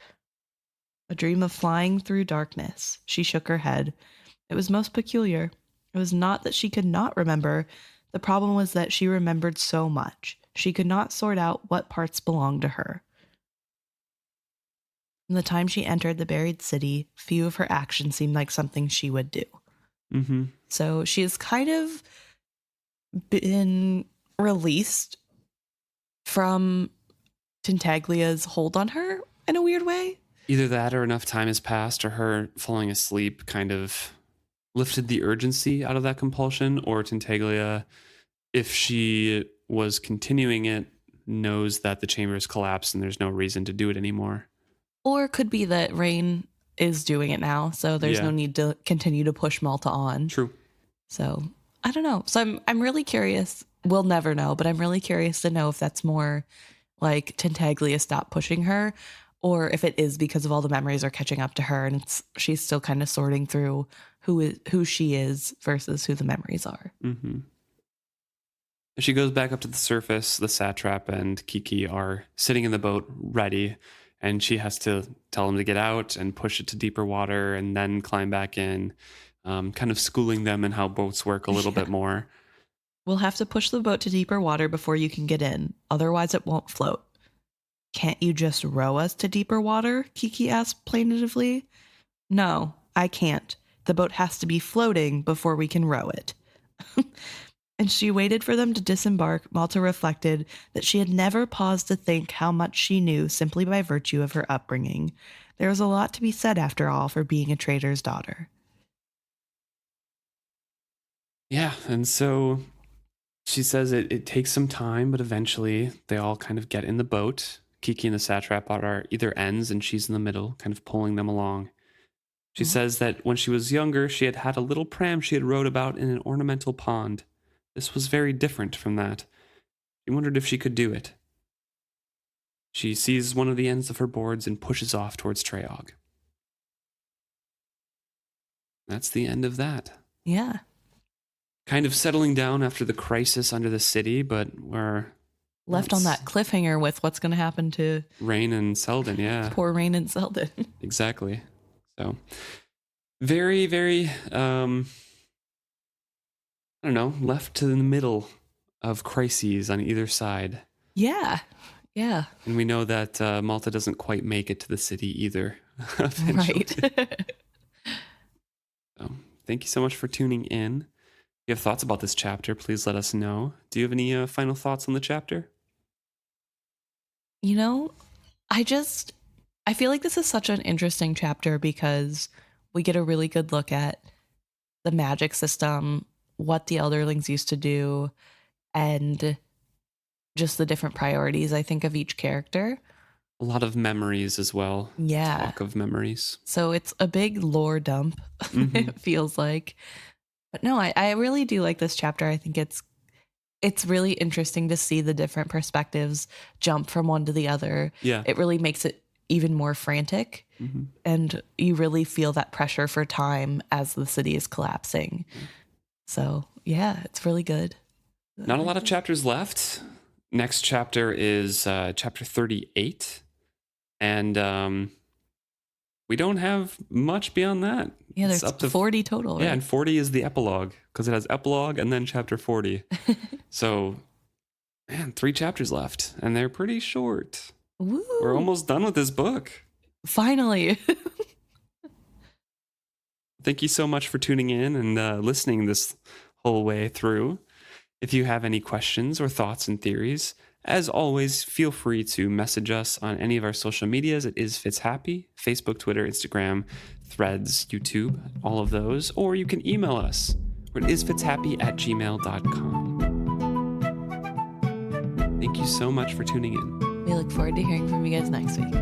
A dream of flying through darkness. She shook her head. It was most peculiar. It was not that she could not remember. The problem was that she remembered so much. She could not sort out what parts belonged to her. From the time she entered the buried city, few of her actions seemed like something she would do. Mm-hmm. So she has kind of been released from Tintaglia's hold on her in a weird way. Either that or enough time has passed or her falling asleep kind of lifted the urgency out of that compulsion, or Tintaglia, if she was continuing it, knows that the chamber has collapsed and there's no reason to do it anymore. Or it could be that Reyn is doing it now, so there's no need to continue to push Malta on. True. So, I don't know. So I'm really curious. We'll never know, but I'm really curious to know if that's more like Tintaglia stopped pushing her, or if it is because of all the memories are catching up to her and she's still kind of sorting through who she is versus who the memories are. Mm-hmm. As she goes back up to the surface, the satrap and Kekki are sitting in the boat ready, and she has to tell them to get out and push it to deeper water and then climb back in, kind of schooling them in how boats work a little bit more. We'll have to push the boat to deeper water before you can get in. Otherwise, it won't float. Can't you just row us to deeper water? Kekki asked plaintively. No, I can't. The boat has to be floating before we can row it. And she waited for them to disembark. Malta reflected that she had never paused to think how much she knew simply by virtue of her upbringing. There was a lot to be said, after all, for being a trader's daughter. Yeah, and so she says it takes some time, but eventually they all kind of get in the boat. Kekki and the satrap are at either ends, and she's in the middle, kind of pulling them along. She says that when she was younger, she had had a little pram she had rowed about in an ornamental pond. This was very different from that. She wondered if she could do it. She seizes one of the ends of her boards and pushes off towards Trehaug. That's the end of that. Yeah. Kind of settling down after the crisis under the city, but we're left on that cliffhanger with what's going to happen to Reyn and Selden, yeah. Poor Reyn and Selden. Exactly. So, very, very, I don't know, left to the middle of crises on either side. Yeah. Yeah. And we know that Malta doesn't quite make it to the city either. Eventually. Right. So, thank you so much for tuning in. If you have thoughts about this chapter, please let us know. Do you have any final thoughts on the chapter? You know, I feel like this is such an interesting chapter because we get a really good look at the magic system, what the Elderlings used to do, and just the different priorities, I think, of each character. A lot of memories as well. Yeah. Talk of memories. So it's a big lore dump, it feels like. But no, I really do like this chapter. I think it's really interesting to see the different perspectives jump from one to the other. Yeah. It really makes it even more frantic. And you really feel that pressure for time as the city is collapsing. So yeah, it's really good. Not a lot of chapters left. Next chapter is chapter 38. And we don't have much beyond that. Yeah, It's there's up to 40 total. Right? Yeah, and 40 is the epilogue because it has epilogue and then chapter 40. So, man, 3 chapters left and they're pretty short. Woo. We're almost done with this book. Finally. Thank you so much for tuning in and listening this whole way through. If you have any questions or thoughts and theories, as always, feel free to message us on any of our social medias. It is FitzHappy, Facebook, Twitter, Instagram, Threads, YouTube, all of those. Or you can email us. It is fitzhappy@gmail.com. Thank you so much for tuning in. We look forward to hearing from you guys next week.